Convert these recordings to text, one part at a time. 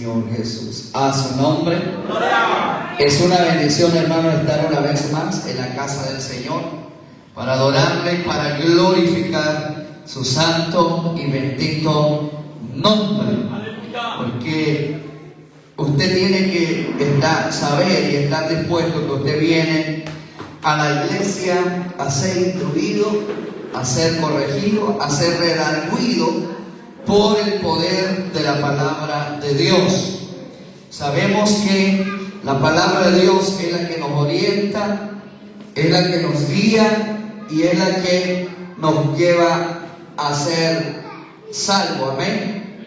Señor Jesús, a su nombre. Es una bendición, hermano, estar una vez más en la casa del Señor para adorarle, para glorificar su santo y bendito nombre. Porque usted tiene que saber y estar dispuesto que usted viene a la iglesia a ser instruido, a ser corregido, a ser redarguido por el poder de la palabra de Dios. Sabemos que la palabra de Dios es la que nos orienta, es la que nos guía y es la que nos lleva a ser salvos. Amén.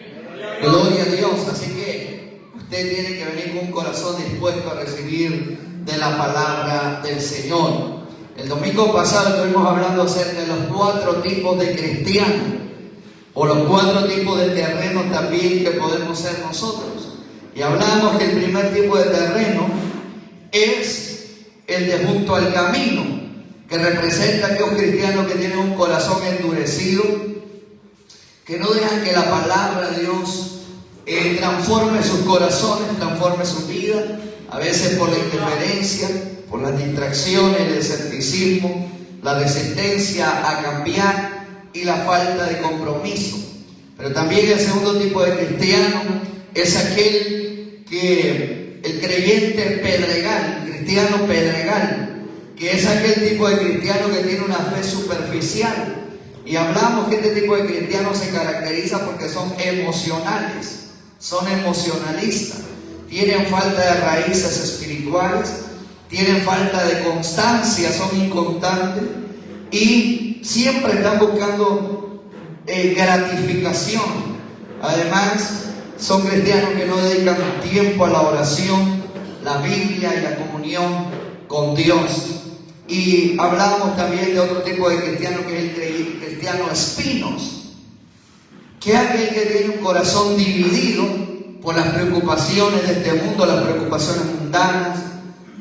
Gloria a Dios. Así que usted tiene que venir con un corazón dispuesto a recibir de la palabra del Señor. El domingo pasado estuvimos hablando acerca de los 4 tipos de cristianos, o los 4 tipos de terreno también que podemos ser nosotros. Y hablamos que el primer tipo de terreno es el de junto al camino, que representa a aquellos cristianos que tienen un corazón endurecido, que no dejan que la palabra de Dios transforme sus corazones, transforme su vida, a veces por la indiferencia, por las distracciones, el escepticismo, la resistencia a cambiar y la falta de compromiso. Pero también el segundo tipo de cristiano es aquel que el creyente pedregal, el cristiano pedregal, que es aquel tipo de cristiano que tiene una fe superficial. Y hablamos que este tipo de cristianos se caracteriza porque son emocionales, son emocionalistas, tienen falta de raíces espirituales, tienen falta de constancia, son inconstantes y siempre están buscando gratificación. Además, son cristianos que no dedican tiempo a la oración, la Biblia y la comunión con Dios. Y hablamos también de otro tipo de cristiano, que es el cristiano espinos, que es aquel que tiene un corazón dividido por las preocupaciones de este mundo, las preocupaciones mundanas,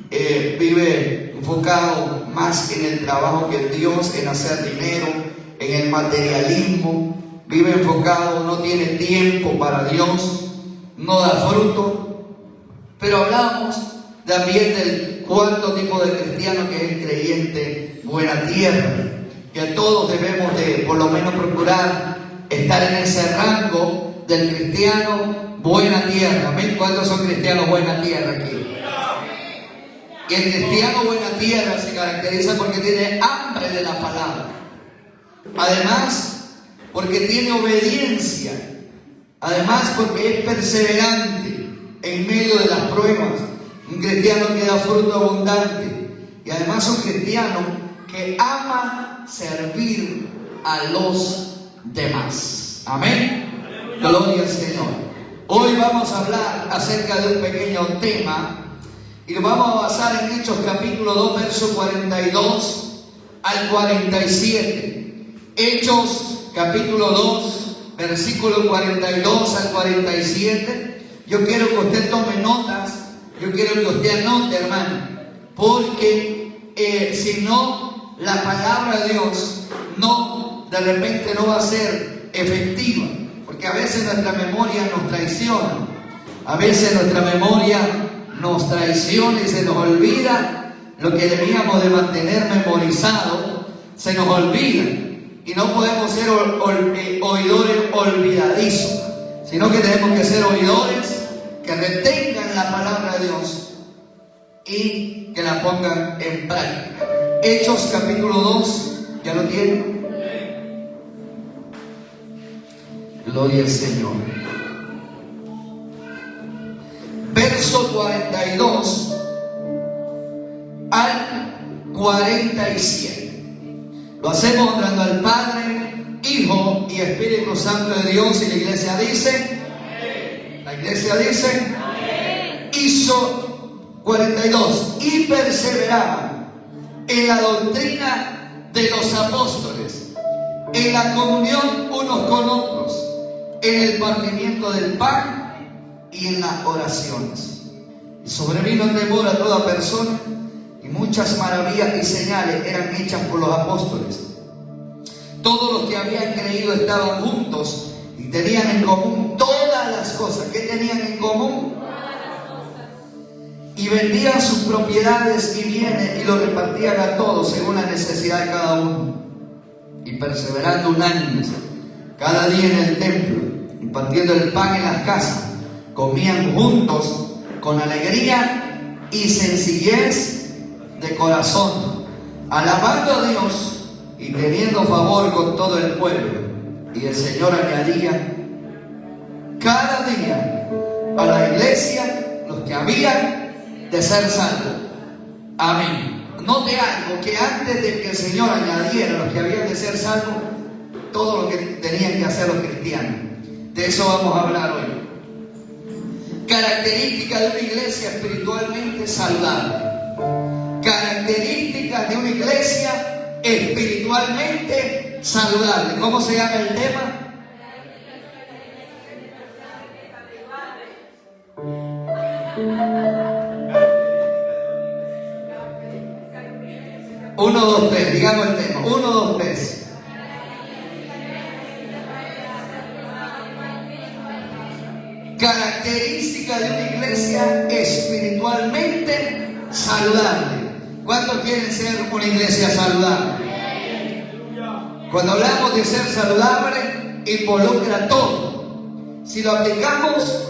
vive enfocado más en el trabajo que en Dios, en hacer dinero, en el materialismo, vive enfocado, no tiene tiempo para Dios, no da fruto. Pero hablamos también del 4 tipo de cristiano, que es el creyente buena tierra, que todos debemos de por lo menos procurar estar en ese rango del cristiano buena tierra. ¿Amén? ¿Cuántos son cristianos buena tierra aquí? Y el cristiano buena tierra se caracteriza porque tiene hambre de la palabra. Además, porque tiene obediencia. Además, porque es perseverante en medio de las pruebas. Un cristiano que da fruto abundante. Y además un cristiano que ama servir a los demás. Amén. Gloria al Señor. Hoy vamos a hablar acerca de un pequeño tema. Y lo vamos a basar en Hechos capítulo 2, verso 42 al 47. Hechos capítulo 2, versículo 42 al 47. Yo quiero que usted tome notas. Yo quiero que usted anote, hermano. Porque si no, la palabra de Dios de repente no va a ser efectiva. Porque a veces nuestra memoria nos traiciona. A veces nuestra memoria nos traiciona y se nos olvida lo que debíamos de mantener memorizado, se nos olvida. Y no podemos ser oidores olvidadizos, sino que tenemos que ser oidores que retengan la palabra de Dios y que la pongan en práctica. Hechos capítulo 2, ¿ya lo tienen? Gloria al Señor. Verso 42 al 47. Lo hacemos honrando al Padre, Hijo y Espíritu Santo de Dios. Y la iglesia dice, la iglesia dice, hizo 42. Y perseveraban en la doctrina de los apóstoles, en la comunión unos con otros, en el partimiento del pan y en las oraciones. Y sobrevino temor a toda persona, y muchas maravillas y señales eran hechas por los apóstoles. Todos los que habían creído estaban juntos y tenían en común todas las cosas. ¿Qué tenían en común? Y vendían sus propiedades y bienes y lo repartían a todos según la necesidad de cada uno. Y perseverando unánimes cada día en el templo, y partiendo el pan en las casas, comían juntos con alegría y sencillez de corazón, alabando a Dios y teniendo favor con todo el pueblo. Y el Señor añadía cada día a la iglesia los que habían de ser salvos. Amén. Note algo, que antes de que el Señor añadiera los que habían de ser salvos, todo lo que tenían que hacer los cristianos. De eso vamos a hablar hoy. Características de una iglesia espiritualmente saludable. Características de una iglesia espiritualmente saludable. ¿Cómo se llama el tema? Uno, dos, tres, digamos el tema. 1, 2, 3. Característica de una iglesia espiritualmente saludable. ¿Cuántos quieren ser una iglesia saludable? Cuando hablamos de ser saludable, involucra todo. Si lo aplicamos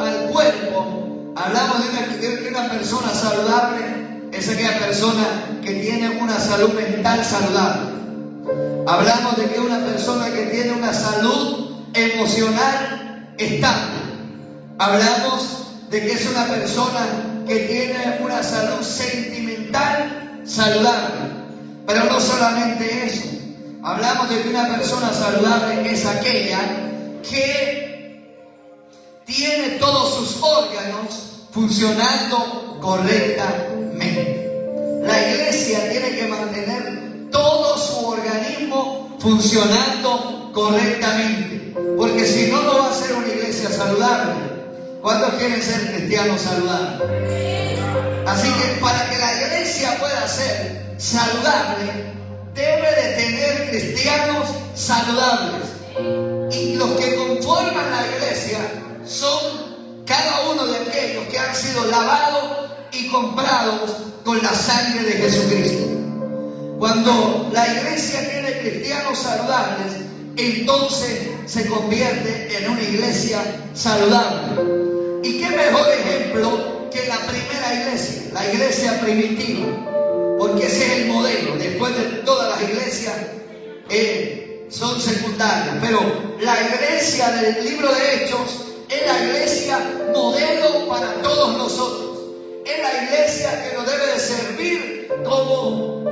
al cuerpo, hablamos de una persona saludable. Es aquella persona que tiene una salud mental saludable. Hablamos de que una persona que tiene una salud emocional estable. Hablamos de que es una persona que tiene una salud sentimental saludable. Pero no solamente eso. Hablamos de que una persona saludable es aquella que tiene todos sus órganos funcionando correctamente. La iglesia tiene que mantener todo su organismo funcionando correctamente, porque si no, no va a ser una iglesia saludable. ¿Cuántos quieren ser cristianos saludables? Así que para que la iglesia pueda ser saludable, debe de tener cristianos saludables. Y los que conforman la iglesia son cada uno de aquellos que han sido lavados y comprados con la sangre de Jesucristo. Cuando la iglesia tiene cristianos saludables, entonces se convierte en una iglesia saludable. ¿Y qué mejor ejemplo que la primera iglesia, la iglesia primitiva? Porque ese es el modelo. Después de todas las iglesias son secundarias, pero la iglesia del libro de Hechos es la iglesia modelo para todos nosotros. Es la iglesia que nos debe de servir como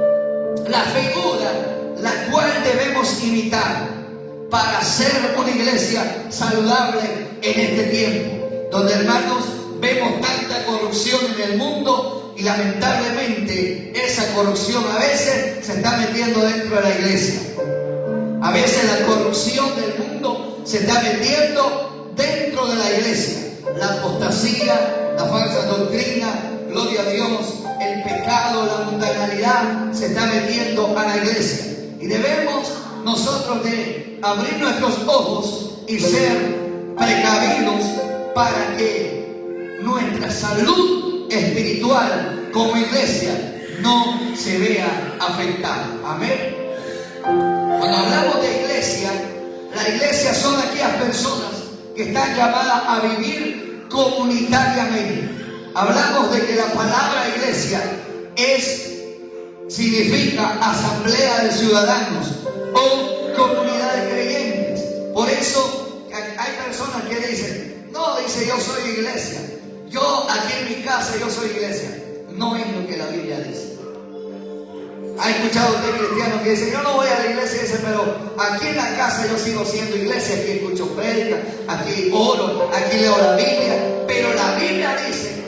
la figura la cual debemos imitar para ser una iglesia saludable en este tiempo, donde, hermanos, vemos tanta corrupción en el mundo y lamentablemente esa corrupción a veces se está metiendo dentro de la iglesia. A veces la corrupción del mundo se está metiendo dentro de la iglesia. La apostasía, la falsa doctrina, gloria a Dios, el pecado, la mundanalidad se está metiendo a la iglesia. Y debemos nosotros de abrir nuestros ojos y ser precavidos para que nuestra salud espiritual como iglesia no se vea afectada. Amén. Cuando hablamos de iglesia, la iglesia son aquellas personas que están llamadas a vivir comunitariamente. Hablamos de que la palabra iglesia significa asamblea de ciudadanos o comunidad de creyentes. Por eso hay personas que dicen, no, dice, yo soy iglesia. Yo aquí en mi casa, yo soy iglesia. No es lo que la Biblia dice. ¿Ha escuchado usted cristianos que dicen, yo no voy a la iglesia, dice, pero aquí en la casa yo sigo siendo iglesia, aquí escucho prédica, aquí oro, aquí leo la Biblia? Pero la Biblia dice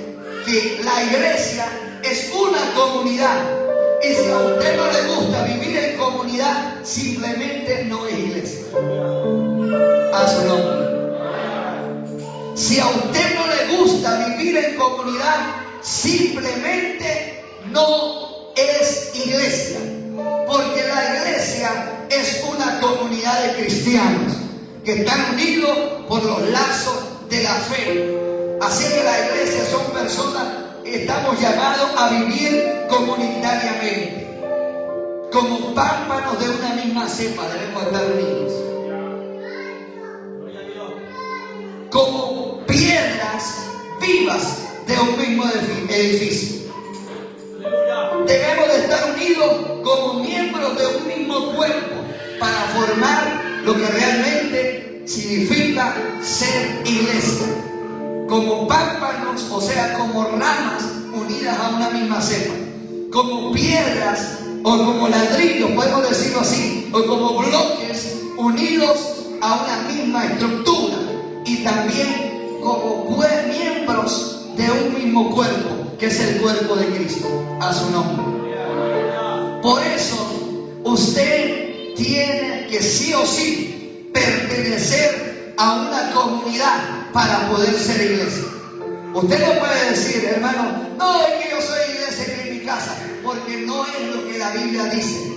que la iglesia es una comunidad. Y si a usted no le gusta vivir en comunidad, simplemente no es iglesia. A su nombre. Si a usted no le gusta vivir en comunidad, simplemente no es iglesia. Porque la iglesia es una comunidad de cristianos que están unidos por los lazos de la fe. Así que la iglesia son personas que estamos llamados a vivir comunitariamente. Como pámpanos de una misma cepa debemos estar unidos. Como piedras vivas de un mismo edificio. Debemos de estar unidos como miembros de un mismo cuerpo para formar lo que realmente significa ser iglesia. Como pámpanos, o sea, como ramas unidas a una misma cepa. Como piedras o como ladrillos, podemos decirlo así, o como bloques unidos a una misma estructura. Y también como miembros de un mismo cuerpo, que es el cuerpo de Cristo, a su nombre. Por eso, usted tiene que sí o sí pertenecer a una comunidad para poder ser iglesia. Usted no puede decir, hermano, no, es que yo soy iglesia aquí en mi casa, porque no es lo que la Biblia dice.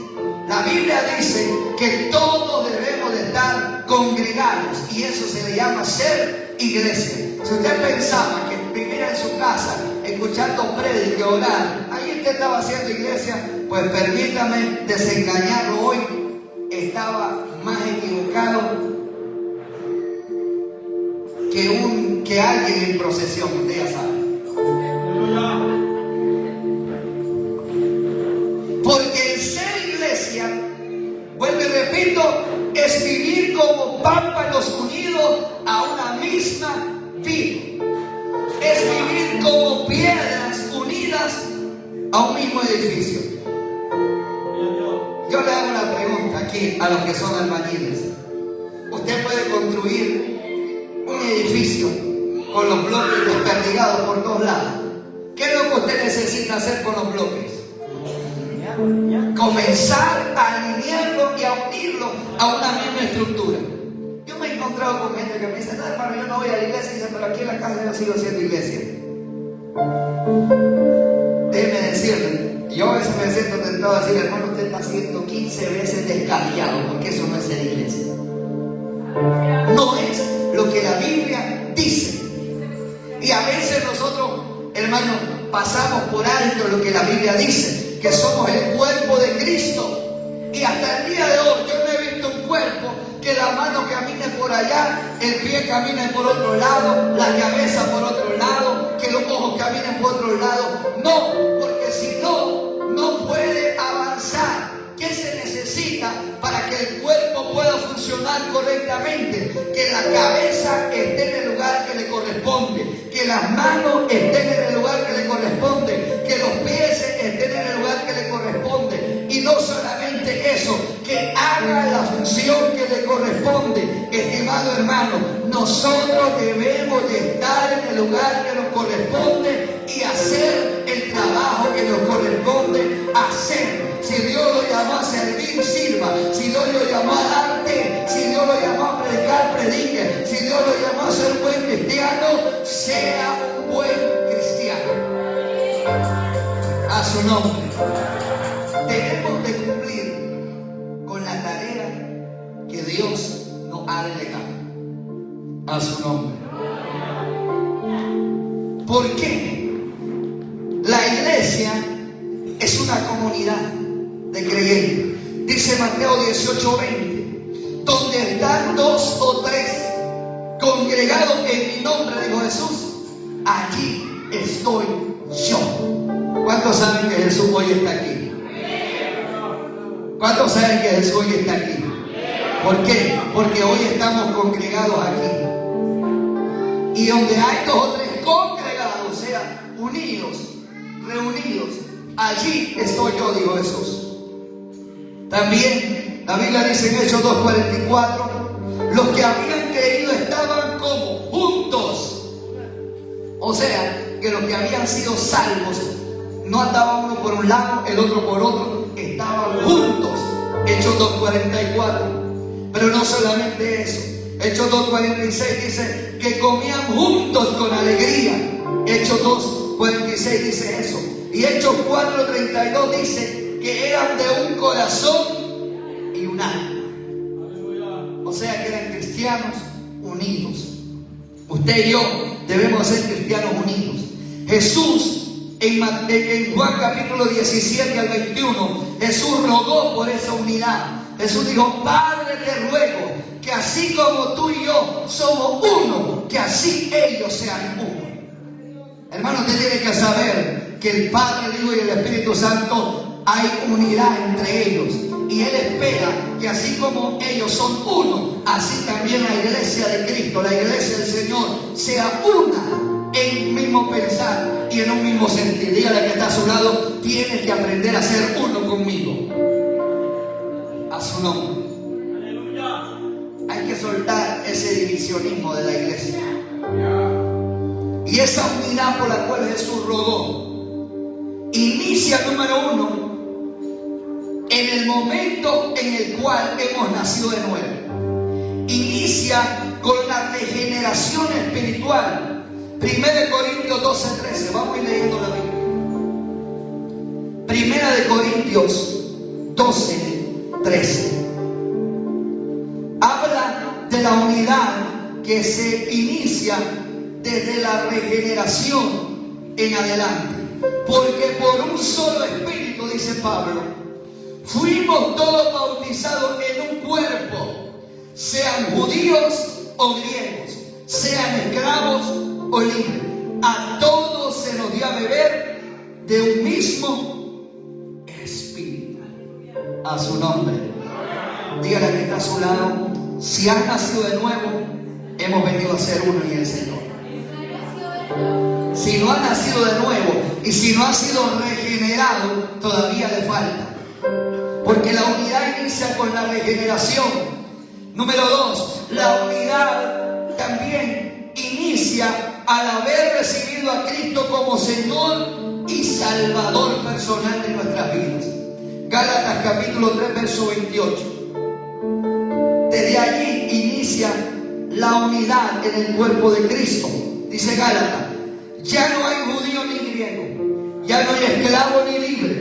La Biblia dice que todos debemos de estar congregados y eso se le llama ser iglesia. Si usted pensaba que vivir en su casa escuchando prédica, orar, ahí usted estaba haciendo iglesia, pues permítame desengañarlo hoy, estaba más equivocado que alguien en procesión, usted ya sabe. Porque el ser iglesia, vuelvo y repito, es vivir como pámpanos unidos a una misma vida. Es vivir como piedras unidas a un mismo edificio. Yo le hago una pregunta aquí a los que son albañiles. Usted puede construir un edificio con los bloques desperdigados por todos lados. ¿Qué es lo que usted necesita hacer con los bloques? Comenzar a alinearlo y a unirlo a una misma estructura. Yo me he encontrado con gente que me dice, no, hermano, yo no voy a la iglesia, y dice, pero aquí en la casa yo sigo siendo iglesia. Déjeme decirle, yo a veces me siento tentado a decir, hermano, usted está siendo 15 veces descabellado, porque eso no es ser iglesia. No es lo que la Biblia dice. Y a veces nosotros, hermanos, pasamos por alto lo que la Biblia dice, que somos el cuerpo de Cristo. Y hasta el día de hoy yo no he visto un cuerpo que la mano camine por allá, el pie camine por otro lado, la cabeza por otro lado, que los ojos caminen por otro lado. No, porque si no, no puede avanzar. ¿Qué se necesita para que el cuerpo pueda funcionar correctamente? Que la cabeza esté en el lugar que le corresponde, que las manos estén en el lugar que le corresponde, que los pies estén en el lugar que le corresponde. Y no solamente eso, que haga la función que le corresponde. Estimado hermano, nosotros debemos de estar en el lugar que nos corresponde y hacer el trabajo que nos corresponde hacer. Si Dios lo llamó a servir, sirva. Si Dios lo llamó a darte, si Dios lo llamó a predicar, predique. Si Dios lo llamó a ser buen cristiano, sea un buen cristiano. A su nombre. Debemos de cumplir con la tarea que Dios nos ha delegado. A su nombre. ¿Por qué? La iglesia es una comunidad de creyentes. Dice Mateo 18:20, donde están 2 o 3 congregados en mi nombre, dijo Jesús, allí estoy yo. ¿Cuántos saben que Jesús hoy está aquí? ¿Cuántos saben que Jesús hoy está aquí? ¿Por qué? Porque hoy estamos congregados aquí. Y donde hay 2 o 3 congregados, o sea, unidos, reunidos, allí estoy yo, dijo Jesús. También la Biblia dice en Hechos 2:44, los que habían creído estaban como juntos. O sea, que los que habían sido salvos no andaban uno por un lado, el otro por otro, estaban juntos. Hechos 2:44. Pero no solamente eso. Hechos 2:46 dice que comían juntos con alegría. Hechos 2:46 dice eso. Y Hechos 4:32 dice que eran de un corazón y un alma. O sea que eran cristianos unidos. Usted y yo debemos ser cristianos unidos. Jesús, en Juan capítulo 17 al 21, Jesús rogó por esa unidad. Jesús dijo: Padre, te ruego que así como tú y yo somos uno, que así ellos sean uno. Hermano, usted tiene que saber que el Padre, el Hijo y el Espíritu Santo, hay unidad entre ellos. Y Él espera que así como ellos son uno, así también la iglesia de Cristo, la iglesia del Señor, sea una en un mismo pensar y en un mismo sentir. Dígale al que está a su lado: tienes que aprender a ser uno conmigo. A su nombre. Hay que soltar ese divisionismo de la iglesia. Y esa unidad por la cual Jesús rogó inicia, número uno, en el momento en el cual hemos nacido de nuevo. Inicia con la regeneración espiritual. 1 Corintios 12:13. Vamos a ir leyendo la Biblia. 1 Corintios 12:13. Habla de la unidad que se inicia desde la regeneración en adelante. Porque por un solo espíritu, dice Pablo, fuimos todos bautizados en un cuerpo, sean judíos o griegos, sean esclavos o libres. A todos se nos dio a beber de un mismo espíritu. A su nombre. Dígale al que está a su lado: si has nacido de nuevo, hemos venido a ser uno en el Señor. Si no ha nacido de nuevo y si no ha sido regenerado, todavía le falta. Porque la unidad inicia con la regeneración. Número 2, la unidad también inicia al haber recibido a Cristo como Señor y Salvador personal de nuestras vidas. Gálatas capítulo 3, verso 28. Desde allí inicia la unidad en el cuerpo de Cristo. Dice Gálatas: ya no hay judío ni griego, ya no hay esclavo ni libre,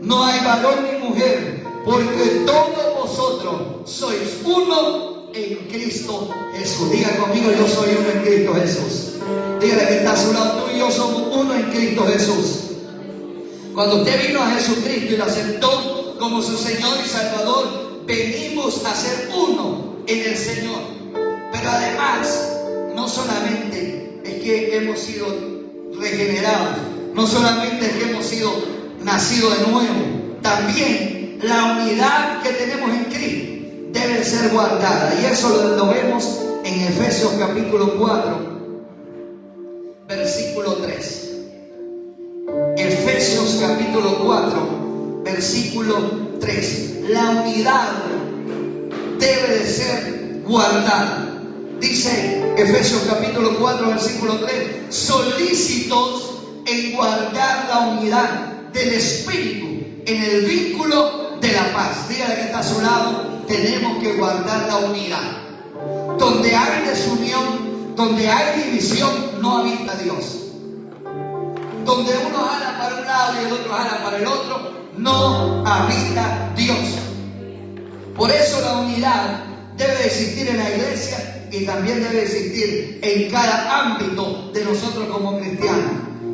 no hay varón ni mujer, porque todos vosotros sois uno en Cristo Jesús. Diga conmigo: yo soy uno en Cristo Jesús. Dígale que está a su lado: tú y yo somos uno en Cristo Jesús. Cuando usted vino a Jesucristo y lo aceptó como su Señor y Salvador, venimos a ser uno en el Señor. Pero además, no solamente es que hemos sido regenerados, no solamente es que hemos sido nacidos de nuevo, también la unidad que tenemos en Cristo debe ser guardada. Y eso lo vemos en Efesios capítulo 4, versículo 3. Efesios capítulo 4, versículo 3. La unidad debe de ser guardada. Dice Efesios capítulo 4, versículo 3: solícitos en guardar la unidad del Espíritu en el vínculo de la paz. Dígale que está a su lado: tenemos que guardar la unidad. Donde hay desunión, donde hay división, no habita Dios. Donde uno jala para un lado y el otro jala para el otro, no habita Dios. Por eso la unidad debe existir en la iglesia y también debe existir en cada ámbito de nosotros como cristianos.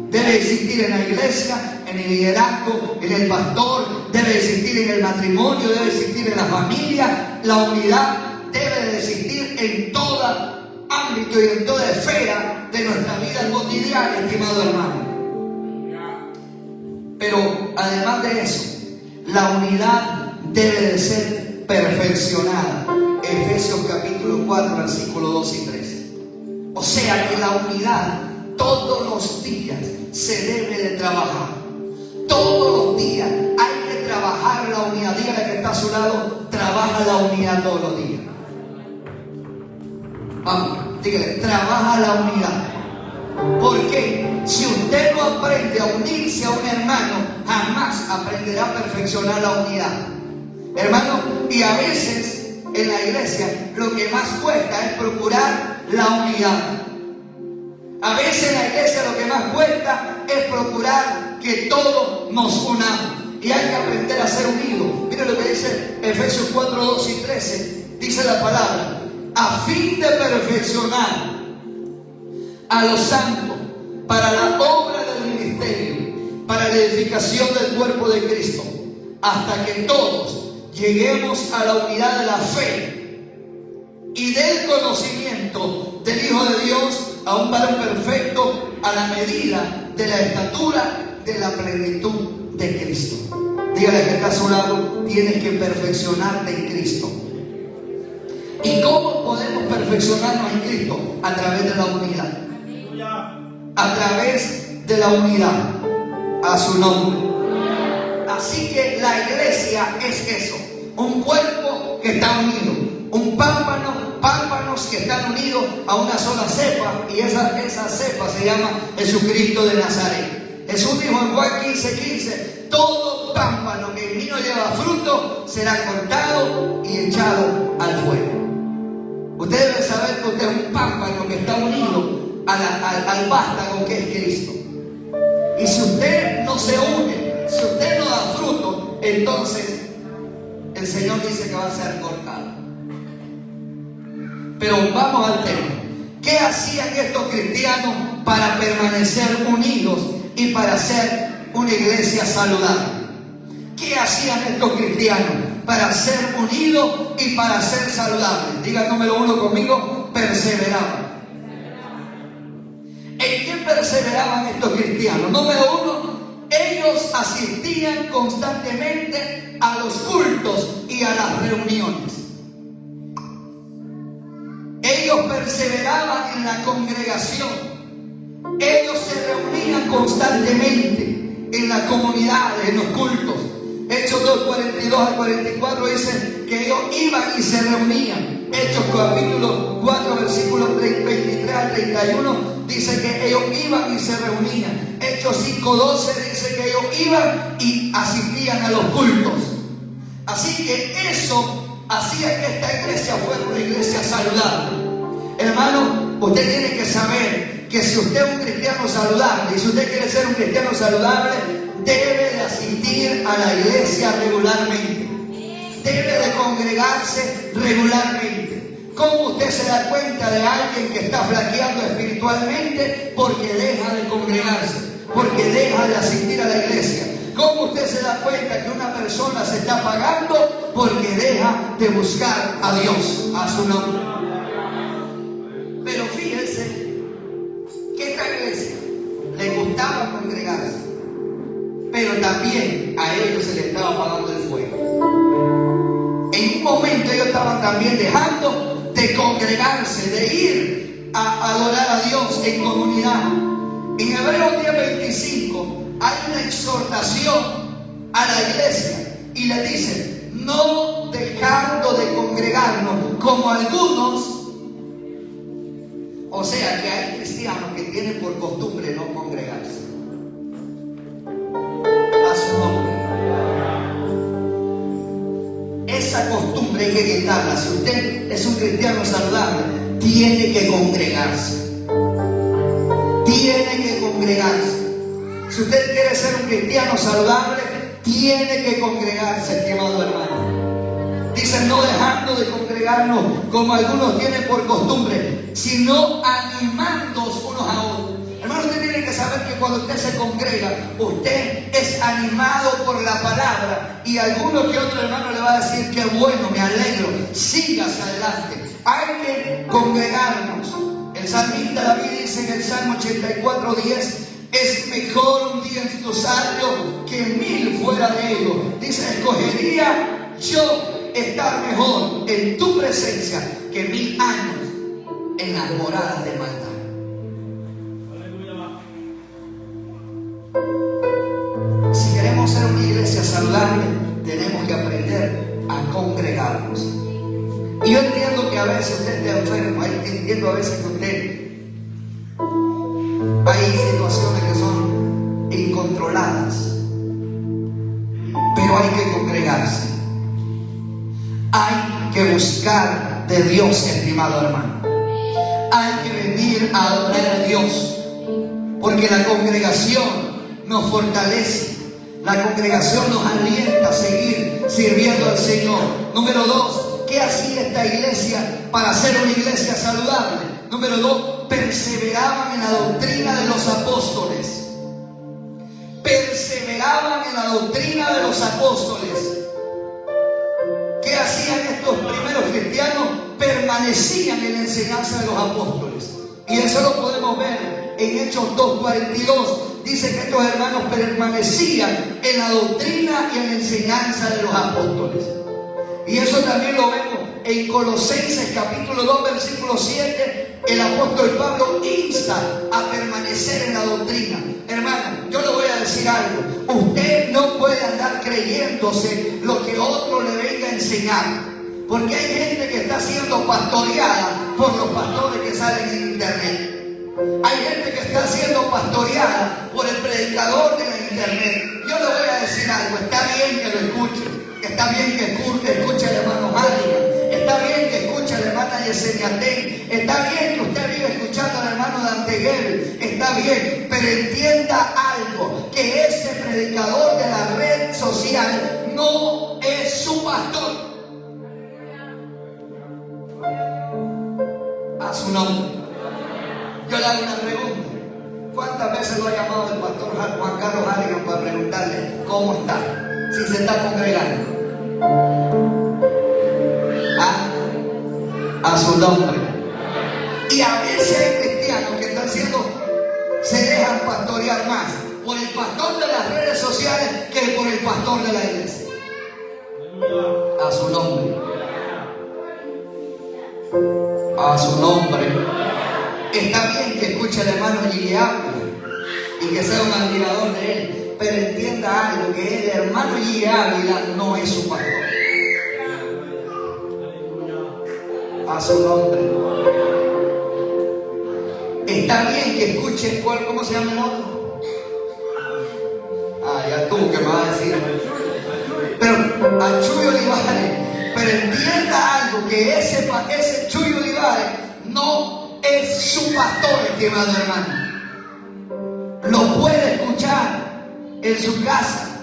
Debe existir en la iglesia, en el liderazgo, en el pastor, debe existir en el matrimonio, debe existir en la familia. La unidad debe de existir en todo ámbito y en toda esfera de nuestra vida cotidiana, estimado hermano. Pero además de eso, la unidad debe de ser perfeccionada. Efesios capítulo 4, versículos 2 y 3. O sea que la unidad todos los días se debe de trabajar. Todos los días hay que trabajar la unidad. Dígale que está a su lado: trabaja la unidad todos los días. Vamos, dígale: trabaja la unidad. Porque si usted no aprende a unirse a un hermano, jamás aprenderá a perfeccionar la unidad. Hermano, y a veces en la iglesia lo que más cuesta es procurar la unidad. A veces en la iglesia lo que más cuesta es procurar que todos nos unamos. Y hay que aprender a ser unidos. Mire lo que dice Efesios 4, 2 y 13. Dice la palabra: a fin de perfeccionar a los santos para la obra del ministerio, para la edificación del cuerpo de Cristo, hasta que todos lleguemos a la unidad de la fe y del conocimiento del Hijo de Dios, a un varón perfecto, a la medida de la estatura de la plenitud de Cristo. Dígale que está a su lado: tienes que perfeccionarte en Cristo. ¿Y cómo podemos perfeccionarnos en Cristo? A través de la unidad. A través de la unidad. A su nombre. Así que la iglesia es eso: un cuerpo que está unido, un pámpanos que están unidos a una sola cepa, y esa cepa se llama Jesucristo de Nazaret. Jesús dijo en Juan 15:15: todo pámpano que en mí no lleva fruto será cortado y echado al fuego. Usted debe saber que usted es un pámpano que está unido al vástago que es Cristo. Y si usted no se une, si usted no da fruto, entonces el Señor dice que va a ser cortado. Pero vamos al tema. ¿Qué hacían estos cristianos para permanecer unidos y para ser una iglesia saludable? ¿Qué hacían estos cristianos para ser unidos y para ser saludables? Diga número 1 conmigo: perseveraban. ¿En qué perseveraban estos cristianos? Número 1, ellos asistían constantemente a los cultos y a las reuniones. Ellos perseveraban en la congregación. Ellos se reunían constantemente en las comunidades, en los cultos. Hechos 2:42 al 44 dice que ellos iban y se reunían. Hechos capítulo 4 versículos 23 al 31 dice que ellos iban y se reunían. Hechos 5:12 dice que ellos iban y asistían a los cultos. Así que eso hacía que esta iglesia fuera una iglesia saludable. Hermano, usted tiene que saber que si usted es un cristiano saludable, y si usted quiere ser un cristiano saludable, debe de asistir a la iglesia regularmente. Debe de congregarse regularmente. ¿Cómo usted se da cuenta de alguien que está flaqueando espiritualmente? Porque deja de congregarse, porque deja de asistir a la iglesia. ¿Cómo usted se da cuenta que una persona se está apagando? Porque deja de buscar a Dios, a su nombre. Pero fíjense que esta iglesia le gustaba congregarse, pero también a ellos se les estaba apagando el fuego. En un momento ellos estaban también dejando de congregarse, de ir a adorar a Dios en comunidad. En Hebreos 10:25 hay una exhortación a la iglesia y le dice: no dejando de congregarnos como algunos. O sea que hay cristianos que tienen por costumbre no congregarse. A su nombre. Esa costumbre hay que quitarla. Si usted es un cristiano saludable, tiene que congregarse. Tiene que congregarse. Si usted quiere ser un cristiano saludable, tiene que congregarse, estimado hermano. Dicen: no dejando de congregarnos como algunos tienen por costumbre, sino animándoos unos a otros. Hermano, usted tiene que saber que cuando usted se congrega, usted es animado por la palabra, y alguno que otro hermano le va a decir: qué bueno, me alegro, sígase adelante. Hay que congregarnos. El salmista David dice en el Salmo 84:10: es mejor un día en tus atrios que 1000 fuera de ellos. Dice: escogería yo estar mejor en tu presencia que 1000 años en las moradas de maldad. Si queremos ser una iglesia saludable, tenemos que aprender a congregarnos. Y yo entiendo que a veces usted está enfermo, entiendo a veces que usted hay situaciones que son incontroladas, pero hay que congregarse. Hay que buscar de Dios, estimado hermano. Hay que venir a adorar a Dios, porque la congregación nos fortalece. La congregación nos alienta a seguir sirviendo al Señor. Número 2, ¿qué hacía esta iglesia para ser una iglesia saludable? Número 2, perseveraban en la doctrina de los apóstoles. Perseveraban en la doctrina de los apóstoles. ¿Qué hacían estos primeros cristianos? Permanecían en la enseñanza de los apóstoles. Y eso lo podemos ver en Hechos 2:42. Dice que estos hermanos permanecían en la doctrina y en la enseñanza de los apóstoles. Y eso también lo vemos en Colosenses capítulo 2 versículo 7. El apóstol Pablo insta a permanecer en la doctrina. Hermano, yo le voy a decir algo. Usted no puede andar creyéndose lo que otro le venga a enseñar. Porque hay gente que está siendo pastoreada por los pastores que salen en internet. Hay gente que está siendo pastoreada por el predicador de la internet. Yo le voy a decir algo. Está bien que lo escuche. Está bien que escuche al hermano Halligan. Está bien que escuche a la hermana Yesenia Ten. Está bien que usted vive escuchando al hermano Dante Gebel. Está bien, pero entienda algo, que ese predicador de la red social no es su pastor. A su nombre. Yo le hago una pregunta. ¿Cuántas veces lo ha llamado el pastor Juan Carlos Halligan para preguntarle cómo está? Si se está congregando. A su nombre. Y a veces hay cristianos que están se dejan pastorear más por el pastor de las redes sociales que por el pastor de la iglesia. A su nombre. A su nombre. Está bien que escuche al hermano Gigi Ávila y que sea un admirador de él, pero entienda algo, que el hermano Gigi Ávila no es su pastor. A su nombre. Está bien que escuche ¿cómo se llama el otro? Ya tú que me vas a decir. Pero a Chuy Olivares. Pero entienda algo, que ese Chuy Olivares no es su pastor, estimado hermano. Lo puede escuchar en su casa,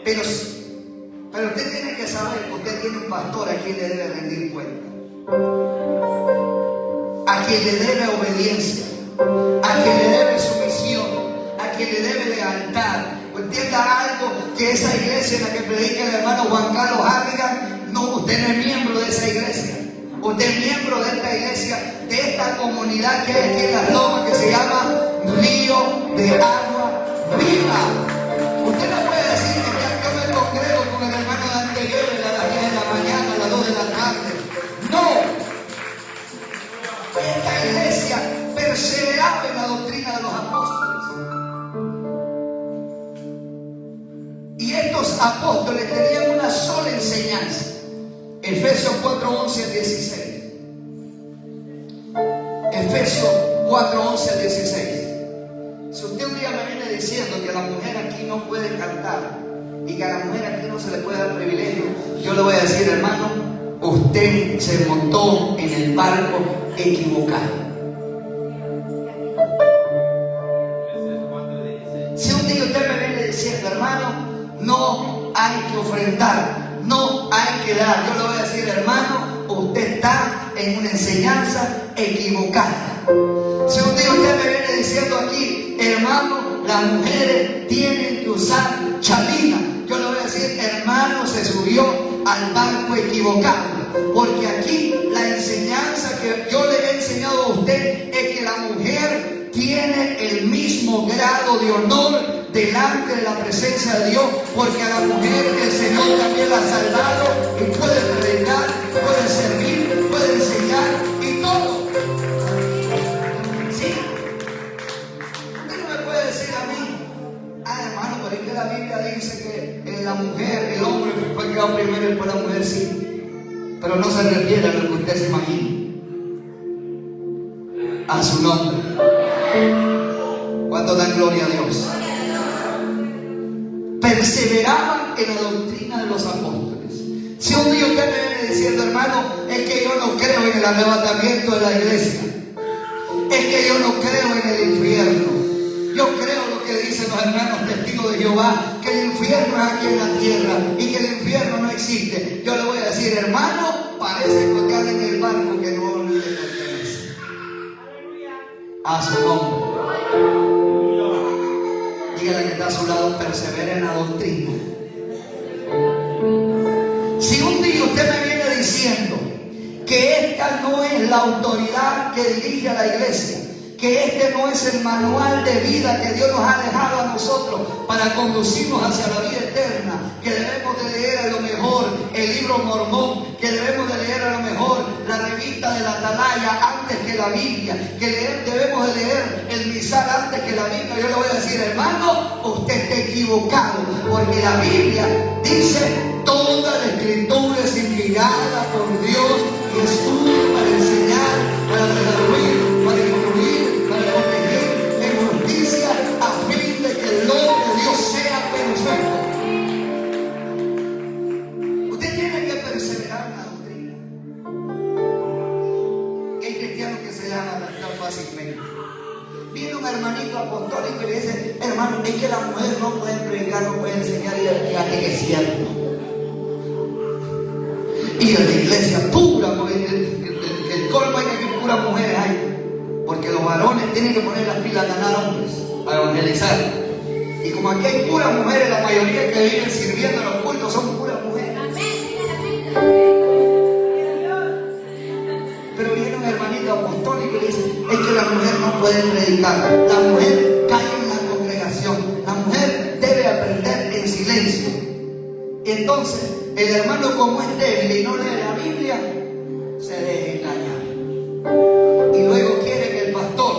pero usted tiene que saber que usted tiene un pastor a quien le debe rendir cuenta, a quien le debe obediencia, a quien le debe sumisión, a quien le debe lealtad. Entienda algo, que esa iglesia en la que predica el hermano Juan Carlos Halligan, no, usted no es miembro de esa iglesia. Usted es miembro de esta iglesia, de esta comunidad que hay aquí en Las Lomas, que se llama Río de Agua Viva. Usted no puede decir que yo me congrego con el hermano Dante Gebel a las 10 de la mañana, a las 2 de la tarde. No. Esta iglesia perseveraba en la doctrina de los apóstoles. Y estos apóstoles tenían una sola enseñanza. Efesios 4:11 al 16. Efesios 4:11 al 16. Si usted un día me viene diciendo que la mujer aquí no puede cantar y que a la mujer aquí no se le puede dar privilegio, yo le voy a decir, hermano, usted se montó en el barco equivocado. Si un día usted me viene diciendo, hermano, no hay que ofrendar, no hay que dar, yo le voy a decir, hermano, usted está en una enseñanza equivocada. Si un día usted me viene diciendo aquí, hermano, las mujeres tienen que usar chalina, yo le voy a decir, hermano, se subió al barco equivocado. Porque aquí la enseñanza que yo le he enseñado a usted es que la mujer tiene el mismo grado de honor delante de la presencia de Dios, porque a la mujer el Señor también la ha salvado y puede predicar, puede servir, puede enseñar y todo. ¿Sí? Usted no me puede decir a mí, hermano, pero es que la Biblia dice que la mujer, el hombre fue creado primero y después la mujer, sí. Pero no se refiere a lo que usted se imagina. A su nombre. ¿Cuánto dan gloria a Dios? Perseveraban en la doctrina de los apóstoles. Si un día usted me viene diciendo, hermano, es que yo no creo en el arrebatamiento de la iglesia, es que yo no creo en el infierno, yo creo lo que dicen los hermanos testigos de Jehová, que el infierno es aquí en la tierra y que el infierno no existe, yo le voy a decir, hermano, parece que usted anda en el barco que no le pertenece. A su nombre. Dígale que está a su lado, persevera en la doctrina. Si un día usted me viene diciendo que esta no es la autoridad que dirige a la iglesia, que este no es el manual de vida que Dios nos ha dejado a nosotros para conducirnos hacia la vida eterna, que debemos de leer a lo mejor el libro Mormón, que debemos de leer a lo mejor la revista de la Atalaya antes que la Biblia, que debemos de leer el misal antes que la Biblia, yo le voy a decir, hermano, usted está equivocado, porque la Biblia dice: toda la escritura es inspirada por Dios y es útil para enseñar, para redarguir, para instruir, para corregir en justicia, a fin de que el hombre de Dios sea perfecto. Usted tiene que perseverar en la doctrina. Hay cristianos que se dejan adaptar fácilmente. Viene un hermanito apostólico y le dice: hermano, es que la mujer no puede predicar, no puede enseñar, y fíjate que es cierto. Y en la iglesia pura, el colmo hay que puras mujeres hay, porque los varones tienen que poner las pilas a ganar hombres, a evangelizar. Y como aquí hay puras mujeres, la mayoría que viven sirviendo en los cultos son puras mujeres. Pero viene un hermanito apostólico y dice: es que la mujer no puede predicar, la mujer cae en la congregación, la mujer debe aprender en silencio. Y entonces el hermano, como es débil y no lee la Biblia, se deja engañar. Y luego quiere que el pastor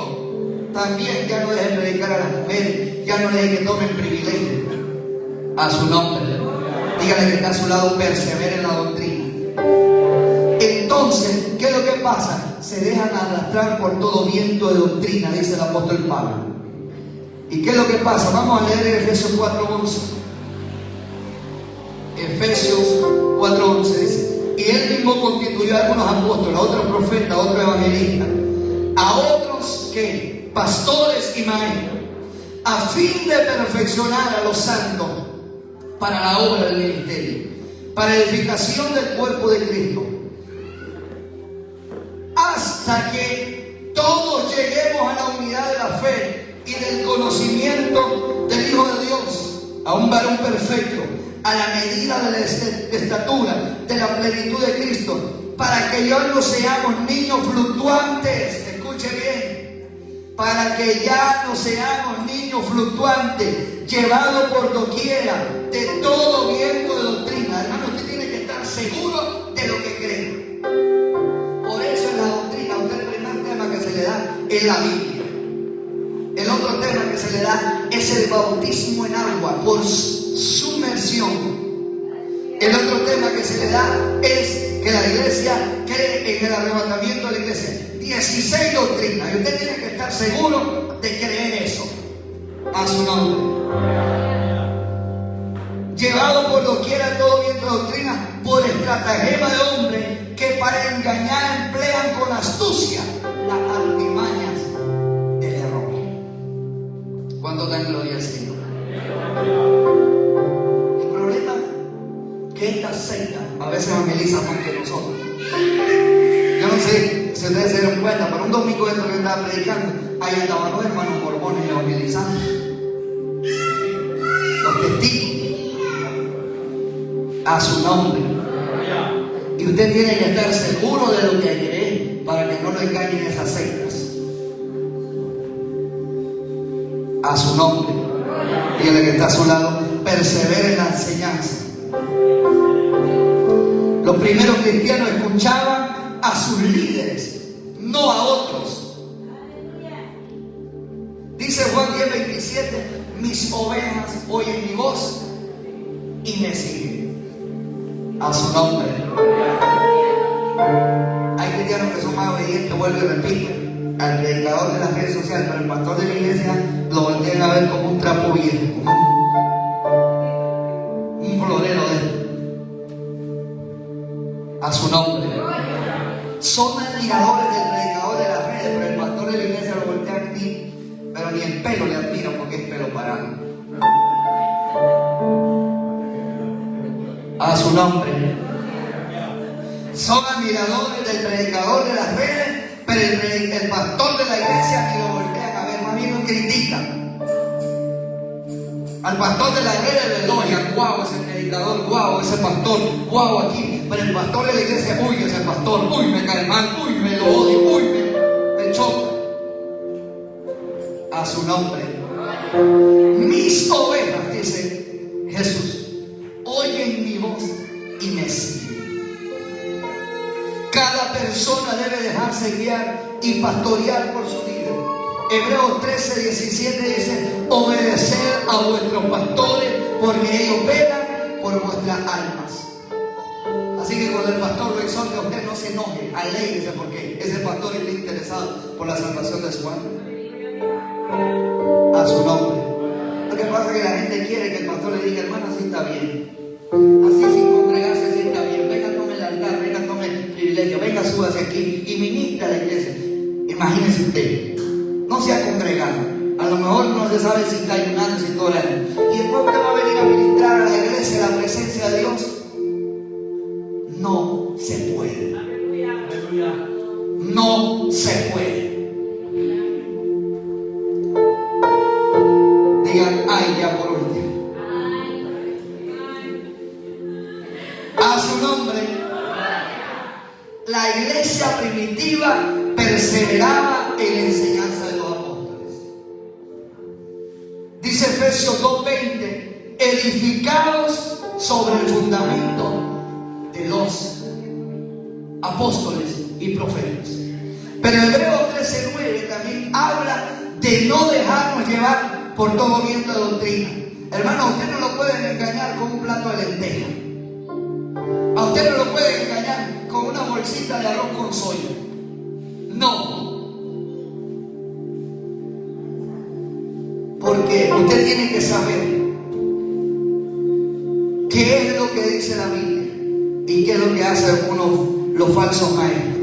también ya no deje predicar a las mujeres, ya no deje que tomen privilegio. A su nombre. Dígale que está a su lado, persevere en la doctrina. Entonces, ¿qué es lo que pasa? Se dejan arrastrar por todo viento de doctrina, dice el apóstol Pablo. ¿Y qué es lo que pasa? Vamos a leer en Efesios 4:11. Efesios 4:11 dice: y él mismo constituyó a algunos apóstoles, a otros profetas, a otros evangelistas, a otros que pastores y maestros, a fin de perfeccionar a los santos para la obra del ministerio, para edificación del cuerpo de Cristo, hasta que todos lleguemos a la unidad de la fe y del conocimiento del Hijo de Dios, a un varón perfecto, a la medida de la estatura, de la plenitud de Cristo, para que ya no seamos niños fluctuantes. Escuche bien: para que ya no seamos niños fluctuantes, llevados por doquiera de todo viento de doctrina. Hermano, usted tiene que estar seguro de lo que cree. Por eso en la doctrina, usted, el primer tema que se le da es la Biblia. El otro tema que se le da es el bautismo en agua por sumersión. El otro tema que se le da es que la iglesia cree en el arrebatamiento de la iglesia. 16 doctrinas, y usted tiene que estar seguro de creer eso. A su nombre. Llevado por doquiera todo viento de doctrina, por estratagema de hombres que para engañar emplean con astucia las artimañas del error. ¿Cuánto dan gloria al Señor? El problema es que estas sectas a veces evangelizan más que nosotros. Yo no sé si ustedes se dieron cuenta, pero un domingo de esto que estaba predicando, ahí andaban los hermanos mormones evangelizando. Los testigos. A su nombre. Y usted tiene que estar seguro de lo que cree para que no lo engañen esas sectas. A su nombre. Dígale que está a su lado: persevere en la enseñanza. Los primeros cristianos escuchaban a sus líderes, no a otros. Dice Juan 10:27: mis ovejas oyen mi voz y me siguen. A su nombre. Hay cristianos que son más obedientes, vuelvo y repito, al predicador de las redes sociales, pero el pastor de la iglesia lo voltean a ver como un trapo viejo, como un florero de él. A su nombre. Son admiradores del predicador de las redes, pero el pastor de la iglesia lo voltean pero ni el pelo le admira porque es pelo parado. A su nombre. Son admiradores del predicador de las redes, Pero el pastor de la iglesia ni lo voltean a ver, más bien lo critican. Al pastor de la iglesia le elogian, guau, ese predicador, guau, ese pastor, guau, aquí. Pero el pastor de la iglesia, uy, ese pastor, uy, me cae mal, uy, me lo odio, uy, me choca. A su nombre. Mis ovejas, dice Jesús, oyen mi voz y me siguen. Cada persona debe dejarse guiar y pastorear por su líder. Hebreos 13:17 dice: obedeced a vuestros pastores, porque ellos velan por vuestras almas. Así que cuando el pastor lo exhorte a usted, no se enoje, alégrese, porque ese pastor está interesado por la salvación de su alma. A su nombre. Lo que pasa es que la gente quiere que el pastor le diga: hermano, así está bien, así sin congregarse, así está bien, venga, tome el altar, venga, tome el privilegio, venga, súbase aquí y ministra a la iglesia. Imagínese usted, no se ha congregado, a lo mejor no se sabe si está ayunando, si todo el año, y después usted va a venir a ministrar a la iglesia la presencia de Dios. No se puede. No se puede. Digan, ay, ya por último. A su nombre. La iglesia primitiva perseveraba en la enseñanza de los apóstoles. Dice Efesios 2:20: edificados sobre el fundamento de los apóstoles y profetas. Pero Hebreos 13:9 también habla de no dejarnos llevar por todo viento de doctrina. Hermano, usted no lo pueden engañar con un plato de lentejas. A usted no lo pueden engañar con una bolsita de arroz con soya. No. Porque usted tiene que saber qué es lo que dice la Biblia y qué es lo que hacen los falsos maestros.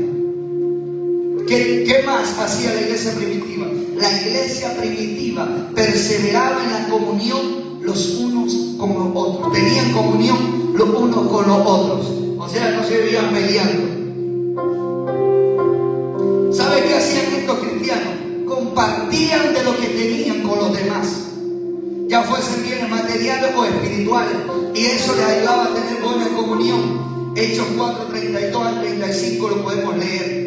¿Qué más hacía la iglesia primitiva? La iglesia primitiva perseveraba en la comunión los unos con los otros. Tenían comunión los unos con los otros. O sea, no se vivían peleando. ¿Sabe qué hacían estos cristianos? Compartían de lo que tenían con los demás, ya fuesen bienes materiales o espirituales, y eso les ayudaba a tener buena comunión. Hechos 4:32 al 35 lo podemos leer.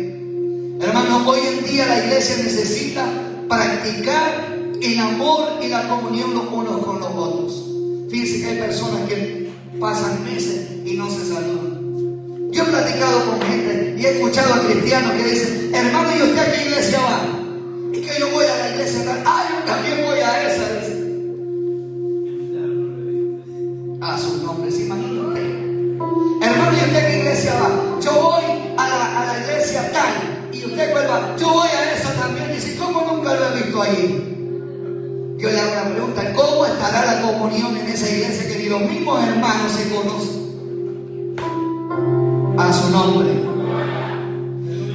Hermanos, hoy en día la iglesia necesita practicar el amor y la comunión los unos con los otros. Fíjense que hay personas que pasan meses y no se saludan. Yo he platicado con gente y he escuchado a cristianos que dicen: hermano, ¿y usted a qué iglesia va? Es que yo voy a la iglesia tal. Ah, yo también voy a esa. A su nombre, ¿se imagina usted? Hermano, ¿y usted a qué iglesia va? Yo voy a la iglesia tal. ¿Y usted cuál va? Yo voy a esa también. Dice: ¿cómo nunca lo he visto allí? Yo le hago una pregunta: ¿cómo estará la comunión en esa iglesia que ni los mismos hermanos se conocen? A su nombre.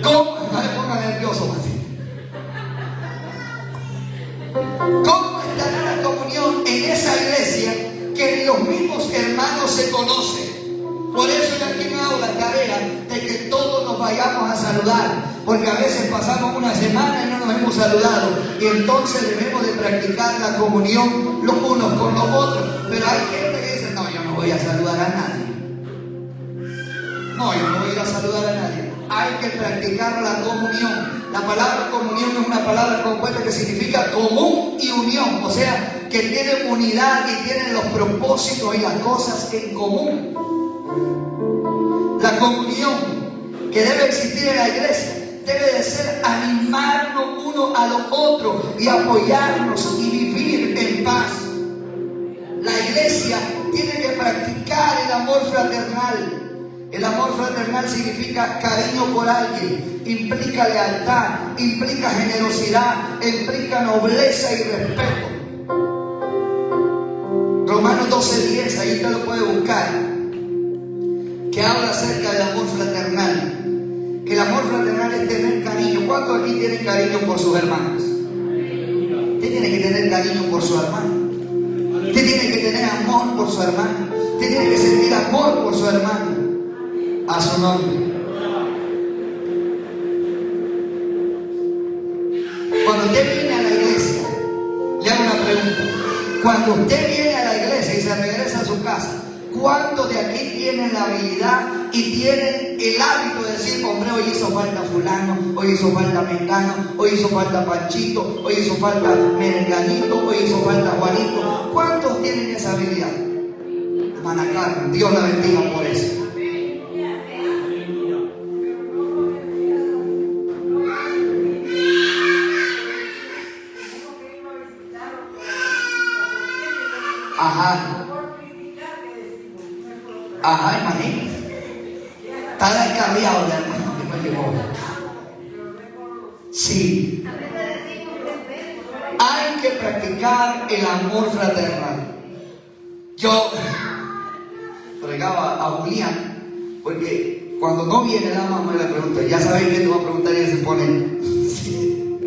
¿Cómo? No le ponga nervioso, Martín. ¿Cómo estará la comunión en esa iglesia que ni los mismos hermanos se conocen? Por eso yo aquí me hago la tarea de que todos nos vayamos a saludar, porque a veces pasamos una semana y no nos hemos saludado, y entonces debemos de practicar la comunión los unos con los otros. Pero hay gente que dice: no, yo no voy a saludar a nadie. No, yo no voy a ir a saludar a nadie. Hay que practicar la comunión. La palabra comunión es una palabra compuesta que significa común y unión, o sea, que tienen unidad y tienen los propósitos y las cosas en común. La comunión que debe existir en la iglesia debe de ser animarnos uno a los otros y apoyarnos y vivir en paz. La iglesia tiene que practicar el amor fraternal. El amor fraternal significa cariño por alguien, implica lealtad, implica generosidad, implica nobleza y respeto. Romanos 12:10, ahí usted lo puede buscar, que habla acerca del amor fraternal. Que el amor fraternal es tener cariño. ¿Cuántos aquí tienen cariño por sus hermanos? Usted tiene que tener cariño por su hermano. Usted tiene que tener amor por su hermano. Usted tiene que sentir amor por su hermano. A su nombre. Cuando usted viene a la iglesia y se regresa a su casa, ¿cuántos de aquí tienen la habilidad y tienen el hábito de decir, hombre, hoy hizo falta fulano, hoy hizo falta mengano, hoy hizo falta Panchito, hoy hizo falta merenganito, hoy hizo falta Juanito? ¿Cuántos tienen esa habilidad? Hermana Carmen, Dios la bendiga por eso. Ajá, imagínate. Está descarriado el hermano que me llevó. Sí. Hay que practicar el amor fraternal. Yo pregaba a Julián, porque cuando no viene la mamá le pregunto, ya sabéis que te va a preguntar y se pone. Sí.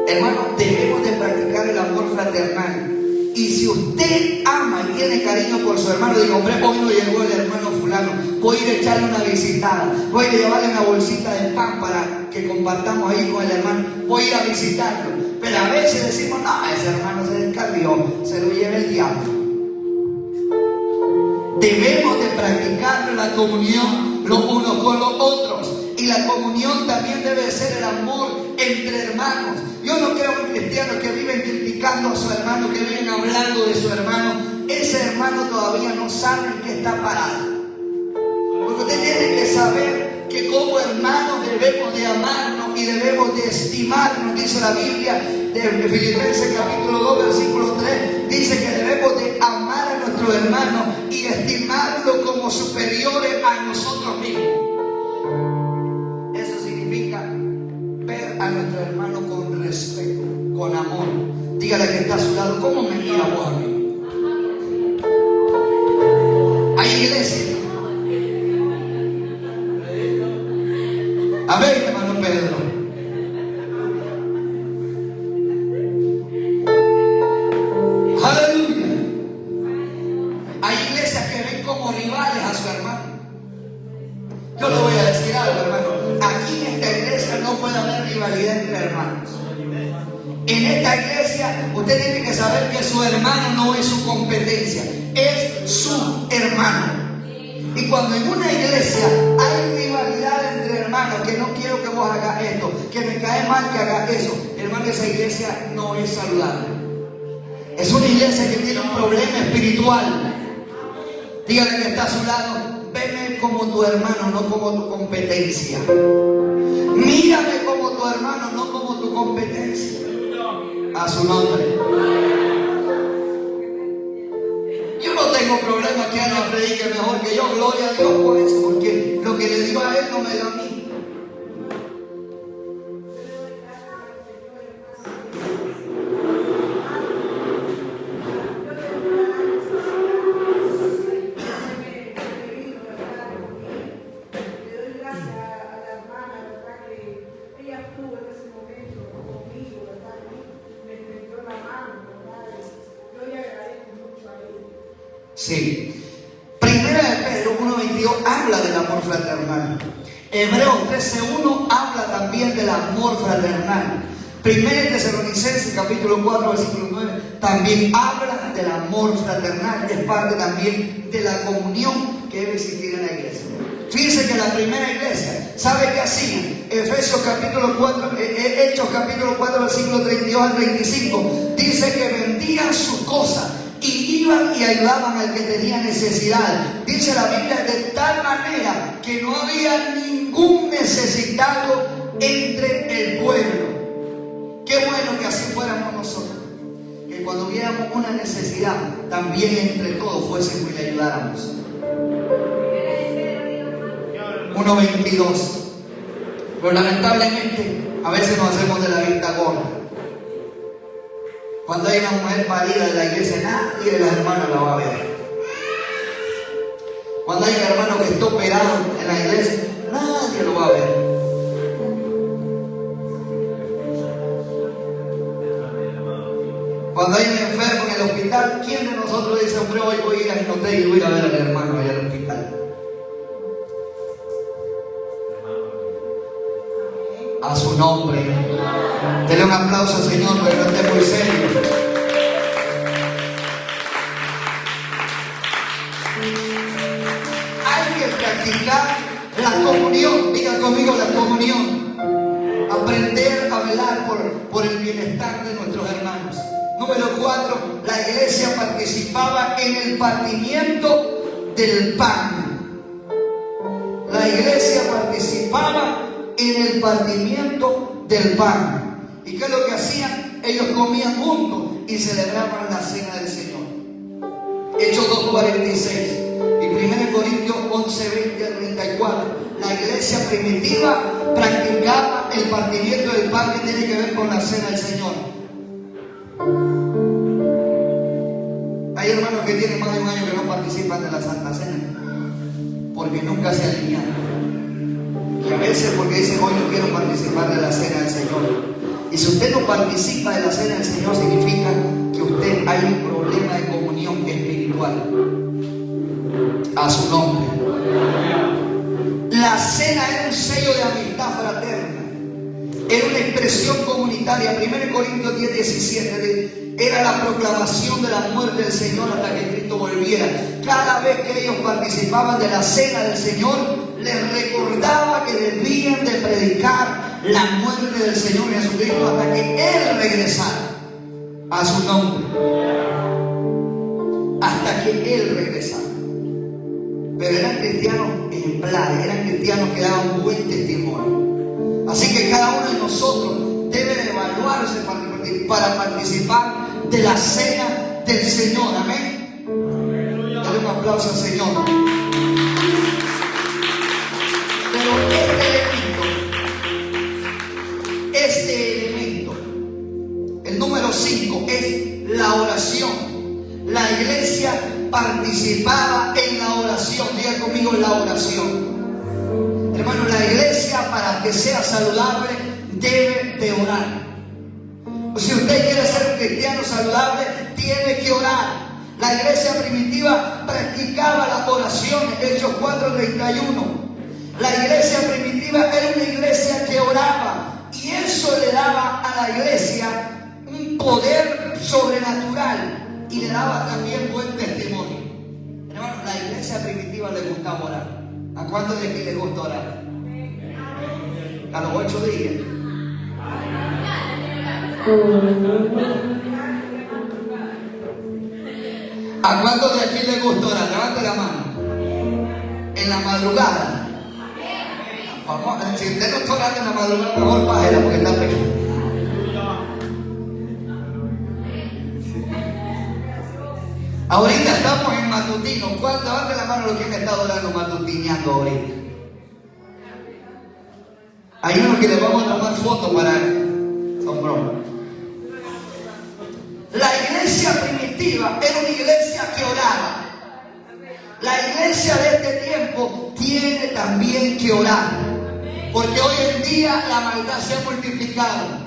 Hermano, debemos de practicar el amor fraternal. Y si usted ama y tiene cariño por su hermano, diga, hombre, hoy no llegó el hermano fulano, voy a ir a echarle una visitada, voy a llevarle una bolsita de pan para que compartamos ahí con el hermano, voy a ir a visitarlo. Pero a veces decimos, no, ese hermano se descarrió, se lo lleva el diablo. Debemos de practicar la comunión los unos con los otros. Y la comunión también debe ser el amor entre hermanos. Yo no creo en cristianos que viven criticando a su hermano, que viven hablando de su hermano. Ese hermano todavía no sabe en qué está parado. Porque usted tiene que saber que como hermanos debemos de amarnos y debemos de estimarnos. Dice la Biblia de Filipenses capítulo 2 versículo 3, dice que debemos de amar a nuestro hermano y estimarlo como superiores a nosotros mismos. Eso significa ver a nuestro hermano con respeto, con amor. Dígale que está a su lado, ¿cómo me mira vos a mí? Hay iglesia. A ver, hermano Pedro. Aleluya. Hay iglesias que ven como rivales a su hermano. Yo le voy a decir algo, hermano. Aquí en esta iglesia no puede haber rivalidad entre hermanos. En esta iglesia usted tiene que saber que su hermano no es su competencia, es su hermano. Y cuando en una iglesia hay rivalidad entre hermanos, que no quiero que vos hagas esto, que me cae mal que hagas eso, hermano, esa iglesia no es saludable. Es una iglesia que tiene un problema espiritual. Dígale que está a su lado, veme como tu hermano, no como tu competencia. Mírame como tu hermano, no como tu competencia. A su nombre. Yo no tengo problema que Ana predique mejor que yo, gloria a Dios por eso, porque lo que le digo a él no me da a mí. Sí. Primera de Pedro 1:22 habla del amor fraternal. Hebreos 13:1 habla también del amor fraternal. Primera de Tesalonicenses capítulo 4 versículo 9 también habla del amor fraternal. Es parte también de la comunión que debe existir en la iglesia. Fíjense que la primera iglesia, ¿sabe qué hacían? Efesios capítulo 4, Hechos capítulo 4 versículo 32 al 35 dice que vendían sus cosas y iban y ayudaban al que tenía necesidad. Dice la Biblia de tal manera que no había ningún necesitado entre el pueblo. Qué bueno que así fuéramos nosotros. Que cuando viéramos una necesidad, también entre todos fuésemos y le ayudáramos. 1:22. Pero lamentablemente, a veces nos hacemos de la vista gorda. Cuando hay una mujer parida de la iglesia, nadie de las hermanas la va a ver. Cuando hay un hermano que está operado en la iglesia, nadie lo va a ver. Cuando hay un enfermo en el hospital, ¿quién de nosotros dice, hombre, hoy voy a ir al hotel y voy a ver al hermano allá al hospital? A su nombre. Dele un aplauso al Señor, porque no esté muy serio. Hay que practicar la comunión. Diga conmigo la comunión. Aprender a velar por el bienestar de nuestros hermanos. Número 4, la iglesia participaba en el partimiento del pan. La iglesia participaba en el partimiento del pan. ¿Y qué es lo que hacían? Ellos comían juntos y celebraban la cena del Señor. Hechos 2:46 y 1 Corintios 11:20 al 34. La iglesia primitiva practicaba el partimiento del pan, que tiene que ver con la cena del Señor. Hay hermanos que tienen más de un año que no participan de la Santa Cena porque nunca se alinearon, y a veces porque dicen: hoy no quiero participar de la cena del Señor. Y si usted no participa de la cena del Señor, significa que usted hay un problema de comunión espiritual. A su nombre. La cena era un sello de amistad fraterna, era una expresión comunitaria. 1 Corintios 10:17 era la proclamación de la muerte del Señor hasta que Cristo volviera. Cada vez que ellos participaban de la cena del Señor, les recordaba que debían de predicar la muerte del Señor Jesucristo hasta que Él regresara. A su nombre. Hasta que Él regresara. Pero eran cristianos ejemplares, eran cristianos que daban buen testimonio. Así que cada uno de nosotros debe de evaluarse para participar de la cena del Señor. Amén. Dale un aplauso al Señor. Pero este elemento, el número 5, es la oración. La iglesia participaba en la oración. Diga conmigo la oración. Hermano, la iglesia, para que sea saludable, debe de orar. Si usted quiere ser un cristiano saludable, tiene que orar. La iglesia primitiva practicaba las oraciones. Hechos 4:31. La iglesia primitiva era una iglesia que oraba, y eso le daba a la iglesia un poder sobrenatural y le daba también buen testimonio. Hermano, la iglesia primitiva le gustaba orar. ¿A cuántos de aquí les gusta orar? A los 8 días. ¿A cuántos de aquí les gusta orar? Levante la mano. En la madrugada. Vamos, si usted no está orando en la madrugada, mejor bájela porque está pequeño. Ahorita estamos en matutino. ¿Cuántos? Levante la mano los que han estado orando matutineando ahorita. Hay unos que les vamos a tomar fotos para... son bromas. La iglesia primitiva era una iglesia que oraba. La iglesia de este tiempo tiene también que orar. Porque hoy en día la maldad se ha multiplicado.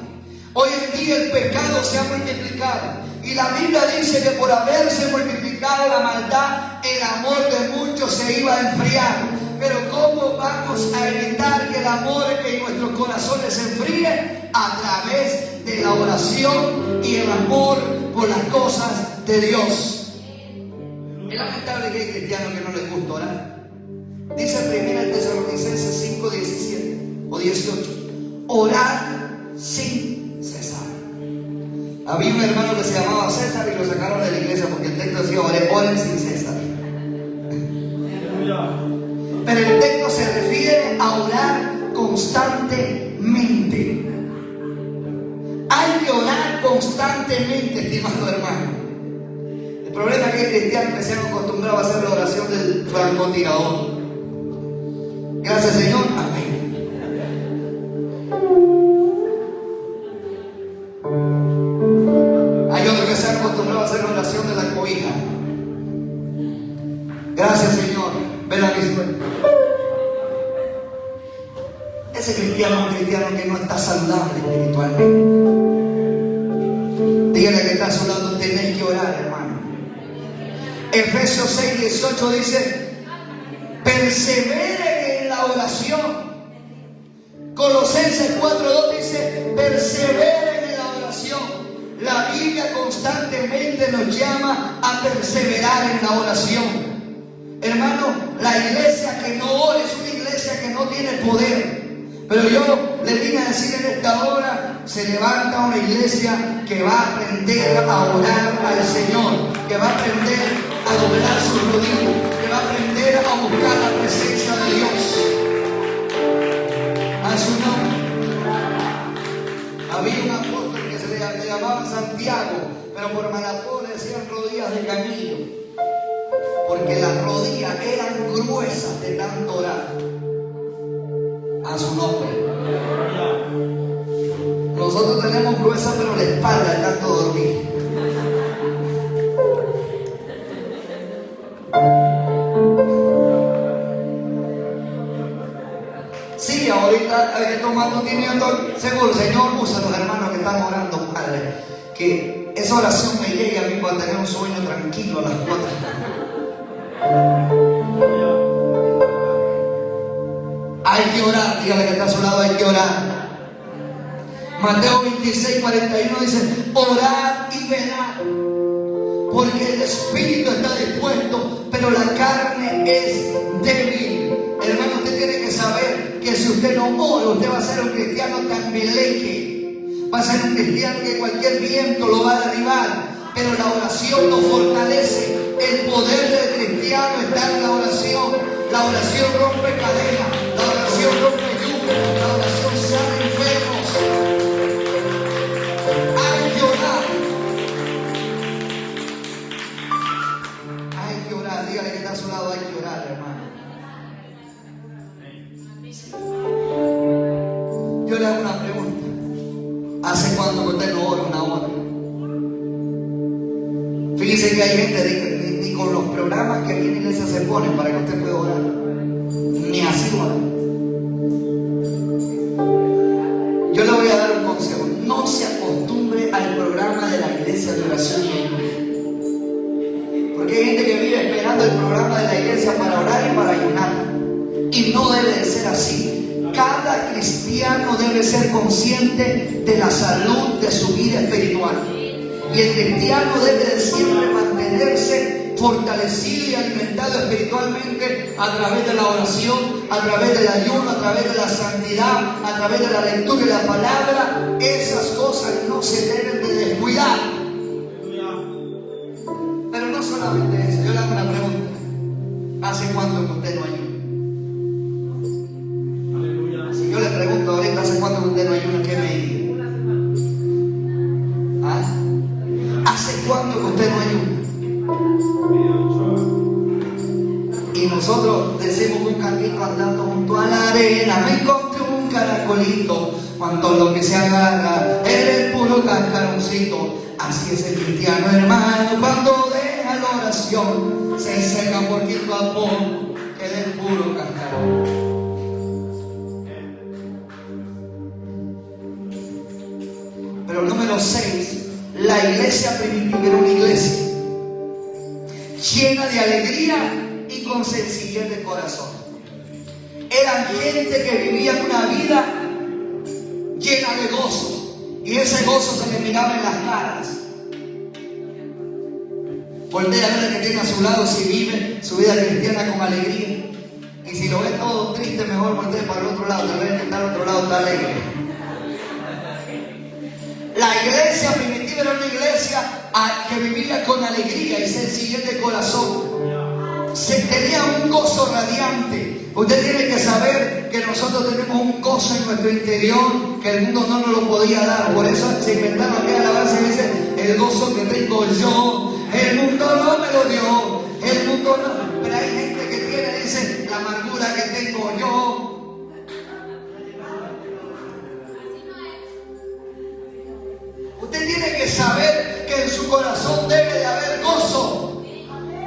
Hoy en día el pecado se ha multiplicado. Y la Biblia dice que por haberse multiplicado la maldad, el amor de muchos se iba a enfriar. Pero ¿cómo vamos a evitar que el amor en nuestros corazones se enfríe? A través de la oración y el amor por las cosas de Dios. Es lamentable que hay cristianos que no les gusta orar. Dice 1 Tesalonicenses 5:17 o 18. Orar sin cesar. Había un hermano que se llamaba César y lo sacaron de la iglesia porque el texto decía: oren sin cesar. Pero el texto se refiere a orar constantemente. Hay que orar constantemente, estimado hermano. El problema es que hay cristianos que se han acostumbrado a hacer la oración del francotirador. Gracias, Señor. Amén. Hay otros que se han acostumbrado a hacer la oración de la cobija. Gracias, Señor. Ven a mi sueño. Ese cristiano es un cristiano que no está saludable espiritualmente. Dígale que está a su lado: tenéis que orar, hermano. Efesios 6:18 dice: perseveren en la oración, Colosenses 4:2 dice: perseveren en la oración. La Biblia constantemente nos llama a perseverar en la oración. Hermano, la iglesia que no ora es una iglesia que no tiene poder. Pero yo le vine a decir en esta hora: se levanta una iglesia que va a aprender a orar al Señor, que va a aprender a doblar sus rodillas, que va a aprender a buscar la presencia de Dios. A su nombre. Había un apóstol que se le llamaba Santiago, pero por Malapó le decían rodillas de camello, porque las rodillas eran gruesas de tanto orar. A su nombre. Nosotros tenemos gruesa pero la espalda de tanto dormir. Sí, ahorita estos matutinios, seguro, Señor, usa a los hermanos que están orando, Padre, que esa oración me llegue a mí para tener un sueño tranquilo a las 4. Hay que orar, dígale que está a su lado, hay que orar. Mateo 26:41 dice: orad y velad, porque el espíritu está dispuesto, pero la carne es débil. Hermano, usted tiene que saber que si usted no ora, usted va a ser un cristiano tambeleque, va a ser un cristiano que cualquier viento lo va a derribar. Pero la oración lo fortalece. El poder del cristiano está en la oración. La oración rompe cadenas, la oración rompe yugos, la oración sana enfermos. Hay que orar. Hay que orar. Dígale que está a su lado: hay que orar, hermano. Yo le hago una pregunta: ¿hace cuánto que usted no ora una hora? Fíjese que hay gente ni con los programas que aquí en la iglesia se ponen para que usted pueda orar, ni así ora. Yo le voy a dar un consejo: no se acostumbre al programa de la iglesia de oración y ayuno, porque hay gente que vive esperando el programa de la iglesia para orar y para ayunar, y no debe de ser así. Cada cristiano debe ser consciente de la salud de su vida espiritual. Y el cristiano debe de siempre mantenerse fortalecido y alimentado espiritualmente a través de la oración, a través del ayuno, a través de la santidad, a través de la lectura de la palabra. Esas cosas no se deben de descuidar. Pero no solamente eso. Yo le hago una pregunta: ¿hace cuánto que usted no ayuna? Si yo le pregunto ahorita: ¿hace cuánto que usted no ayuna? ¿Qué me dice? ¿Ah? ¿Hace cuánto que usted no ayuna? Y nosotros decimos un cantito andando junto a la arena: me encontré un caracolito, cuanto lo que se agarra era el puro cascaroncito. Así es el cristiano, hermano, cuando deja la oración, se seca poquito a poco, queda el puro cascarón. Pero número 6, la iglesia primitiva era una iglesia llena de alegría y con sencillez de corazón. Eran gente que vivían una vida llena de gozo, y ese gozo se le miraba en las caras. Voltea a ver al que tiene a su lado si vive su vida cristiana con alegría. Y si lo ve todo triste, mejor voltea para el otro lado. Tal vez el que está al otro lado está alegre. La iglesia primitiva era una iglesia que vivía con alegría y sencillez de corazón. Se tenía un gozo radiante. Usted tiene que saber que nosotros tenemos un gozo en nuestro interior que el mundo no nos lo podía dar. Por eso se inventaron aquella alabanza que dice: el gozo que tengo yo, el mundo no me lo dio, el mundo no. Pero hay gente que tiene, dice, la amargura que tengo yo. Usted tiene que saber que en su corazón debe de haber gozo.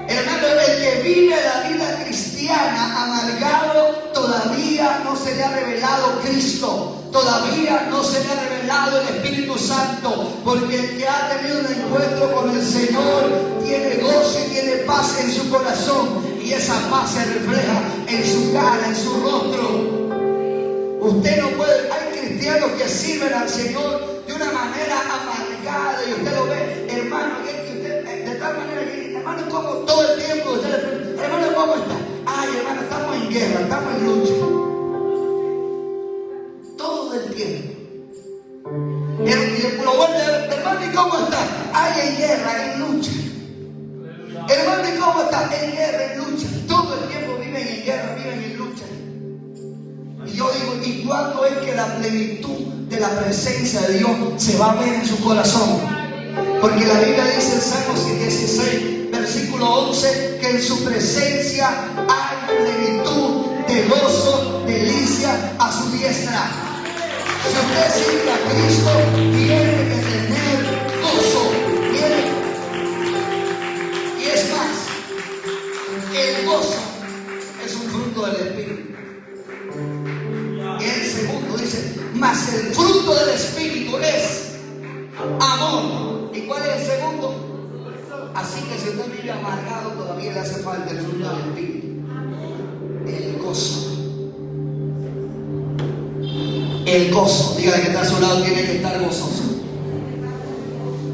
Hermano, el que vive la vida cristiana amargado, todavía no se le ha revelado Cristo, todavía no se le ha revelado el Espíritu Santo, porque el que ha tenido un encuentro con el Señor tiene gozo y tiene paz en su corazón, y esa paz se refleja en su cara, en su rostro. Usted no puede, hay cristianos que sirven al Señor de una manera amargada y usted lo ve, hermano, de tal manera que, hermano, como todo el tiempo, usted le pregunta, hermano, ¿cómo está? Ay, hermano, estamos en guerra, estamos en lucha. Todo el tiempo. Lo bueno, hermano, ¿y cómo está? Ay, en guerra, en lucha. Hermano, ¿y cómo está? En guerra, en lucha. Todo el tiempo viven en guerra, viven en lucha. Y yo digo, ¿y cuándo es que la plenitud de la presencia de Dios se va a ver en su corazón? Porque la Biblia dice en Salmos 16, versículo 11, que en su presencia hay plenitud de gozo, delicia a su diestra. Si usted sirve a Cristo, tiene que tener gozo. Y es más, el gozo es un fruto del Espíritu. Y el segundo dice, mas el fruto del Espíritu es amor. ¿Y cuál es el segundo? Así que si usted vive amargado, todavía le hace falta el fruto del Espíritu. El gozo. El gozo, dígale que está a su lado, tiene que estar gozoso.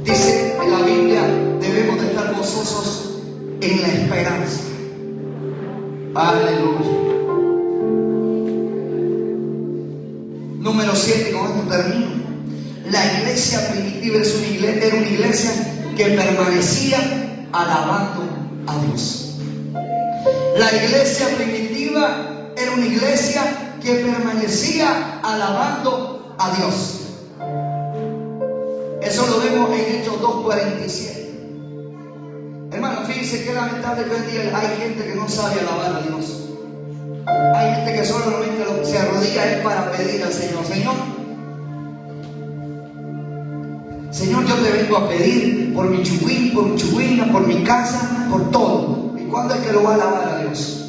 Dice en la Biblia, debemos de estar gozosos en la esperanza. Aleluya. Número 7, con esto termino. La iglesia primitiva era una iglesia que permanecía alabando a Dios. La iglesia primitiva era una iglesia que permanecía alabando a Dios. Eso lo vemos en Hechos 2:47. Hermano, fíjense que lamentable que hoy en día hay gente que no sabe alabar a Dios. Hay gente que solamente lo que se arrodilla es para pedir al Señor. Señor, yo te vengo a pedir por mi chuguín, por mi chuguina, por mi casa, por todo. ¿Y cuándo es que lo va a alabar a Dios?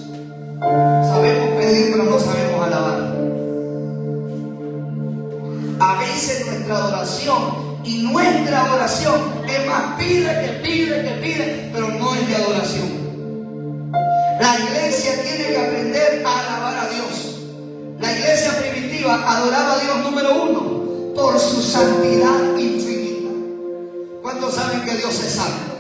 Sabemos pedir, pero no sabemos alabar. A veces nuestra adoración y nuestra oración es más pide, pero no es de adoración. La iglesia tiene que aprender a alabar a Dios. La iglesia primitiva adoraba a Dios, número 1, por su santidad infinita. ¿Cuántos saben que Dios es santo?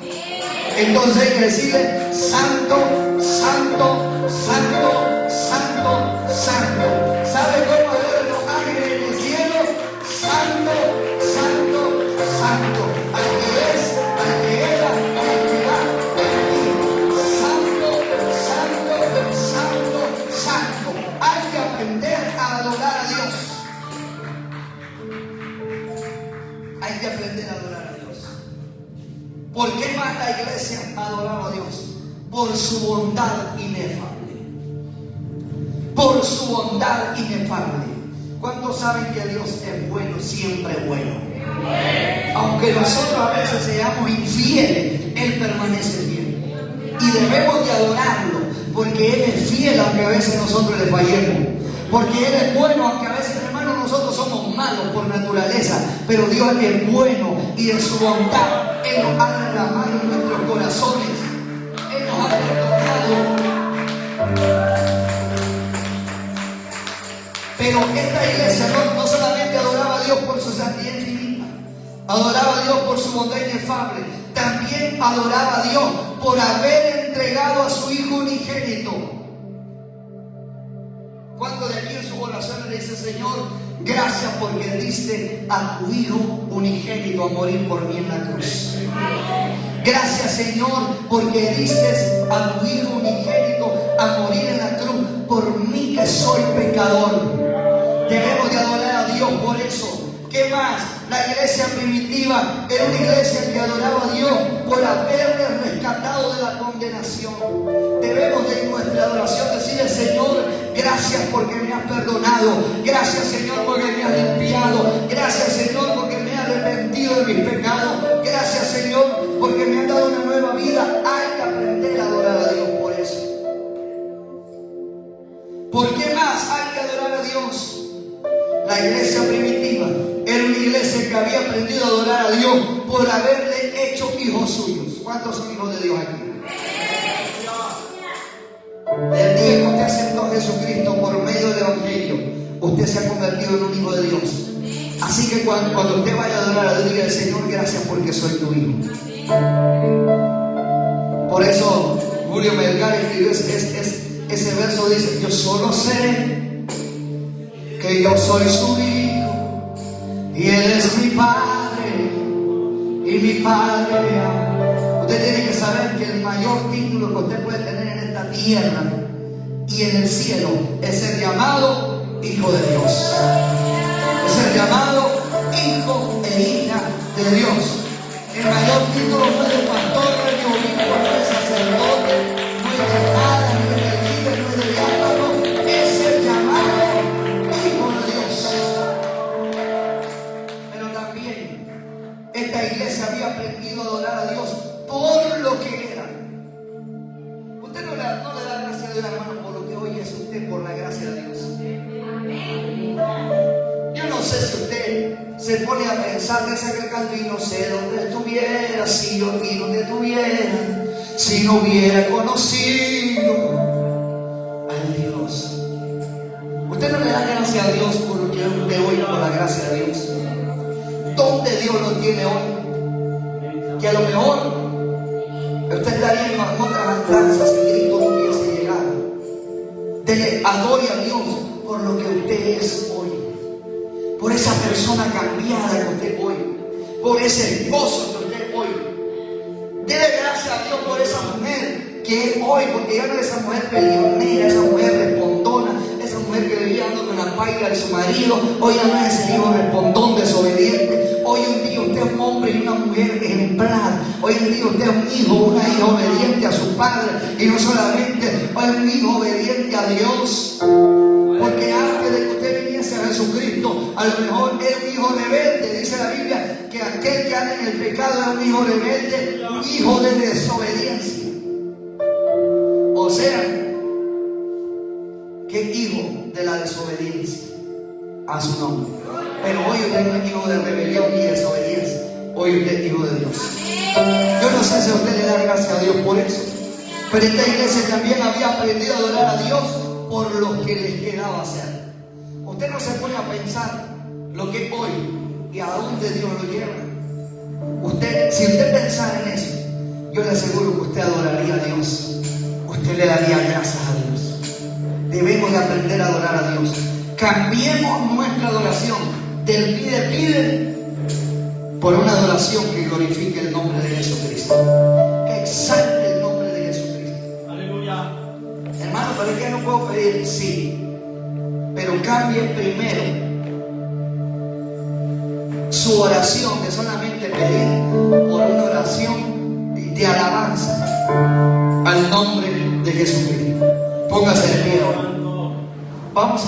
Entonces hay que decirle: santo, santo, santo, santo, santo. ¿Sabe cómo adoran los ángeles en el cielo? Santo, santo, santo. Al que es, al que era, al que va, santo, santo, santo, santo. Hay que aprender a adorar a Dios. Hay que aprender a adorar a Dios. ¿Por qué más la iglesia adoraba a Dios? Por su bondad inefable. Por su bondad inefable. ¿Cuántos saben que Dios es bueno, siempre bueno? Aunque nosotros a veces seamos infieles, Él permanece fiel. Y debemos de adorarlo, porque Él es fiel aunque a veces nosotros le fallemos. Porque Él es bueno, aunque a veces, hermanos, nosotros somos malos por naturaleza. Pero Dios es bueno y en su bondad Él nos ha derramado en nuestros corazones. Él nos ha perdonado. Pero esta iglesia no solamente adoraba a Dios por su santidad infinita, adoraba a Dios por su bondad inefable, también adoraba a Dios por haber entregado a su Hijo unigénito. ¿Cuántos de aquí en su oración le dice: Señor, gracias porque diste a tu Hijo unigénito a morir por mí en la cruz? Gracias, Señor, porque diste a tu Hijo unigénito a morir en la cruz por mí que soy pecador. Debemos de adorar a Dios por eso. ¿Qué más? La iglesia primitiva era una iglesia que adoraba a Dios por haberle rescatado de la condenación. Debemos de en nuestra adoración decirle: Señor, gracias porque me has perdonado. Gracias, Señor, porque me has limpiado. Gracias, Señor, porque me has arrepentido de mis pecados. Gracias, Señor, porque me has dado una nueva vida. Hay que aprender a adorar a Dios por eso. ¿Por qué más hay que adorar a Dios? La iglesia primitiva era una iglesia que había aprendido a adorar a Dios por haberle hecho hijos suyos. ¿Cuántos son hijos de Dios aquí? El día que usted aceptó a Jesucristo por medio del Evangelio, usted se ha convertido en un hijo de Dios. Así que cuando usted vaya a adorar a Dios, diga: Señor, gracias porque soy tu hijo. Por eso Julio Melgar escribió ese verso, dice: yo solo sé que yo soy su hijo y Él es mi padre y mi padre me ama. Usted tiene que saber que el mayor título que usted puede tener en esta tierra y en el cielo es ser llamado hijo de Dios. Es ser llamado hijo e hija de Dios. El mayor título no es de pastor, no es de obispo, no es de sacerdote, no es de nada, no es de líder, no es de diácono. Es ser llamado hijo de Dios. Pero también esta iglesia había aprendido a adorar a Dios por lo que era. Usted no le da gracias a Dios, hermano, por lo que hoy es usted, por la gracia de Dios. Yo no sé si usted se pone a pensar de ese canto: y no sé dónde estuviera si yo aquí no te tuviera, si no hubiera conocido a Dios. Usted no le da gracias a Dios por lo que es usted hoy, por la gracia de Dios. ¿Dónde Dios lo tiene hoy? Que a lo mejor usted estaría en otras andanzas y Cristo no hubiese llegado. Dele, adore a Dios por lo que usted es hoy, por esa persona cambiada que usted hoy, por ese esposo que usted hoy. Dele gracias a Dios por esa mujer que es hoy, porque ya no es esa mujer peleonera, esa mujer respondona, esa mujer que vivía andando con la paila de su marido. Hoy ya no es ese hijo respondón, desobediente. Hoy en día usted es un hombre y una mujer ejemplar. Hoy en día usted es un hijo, una hija obediente a su padre, y no solamente hoy es un hijo obediente a Dios. Porque antes de que usted viniese a Jesucristo, a lo mejor era un hijo rebelde. Dice la Biblia que aquel que anda en el pecado es un hijo rebelde, un hijo de desobediencia. O sea, que hijo de la desobediencia a su nombre. Pero hoy usted no es hijo de rebelión ni desobediencia. Hoy usted es hijo de Dios. Yo no sé si a usted le da gracias a Dios por eso, pero esta iglesia también había aprendido a adorar a Dios por lo que les quedaba hacer. Usted no se pone a pensar lo que hoy y a dónde Dios lo lleva. Si usted pensara en eso, yo le aseguro que usted adoraría a Dios. Usted le daría gracias a Dios. Debemos de aprender a adorar a Dios. Cambiemos nuestra adoración del pide por una adoración que glorifique el nombre de Jesucristo, que exalte el nombre de Jesucristo. Aleluya. Hermano, ¿pero es que no puedo pedir? Sí, pero cambie primero su oración de solamente pedir por una oración de alabanza al nombre de Jesucristo. Póngase de pie ahora. Vamos a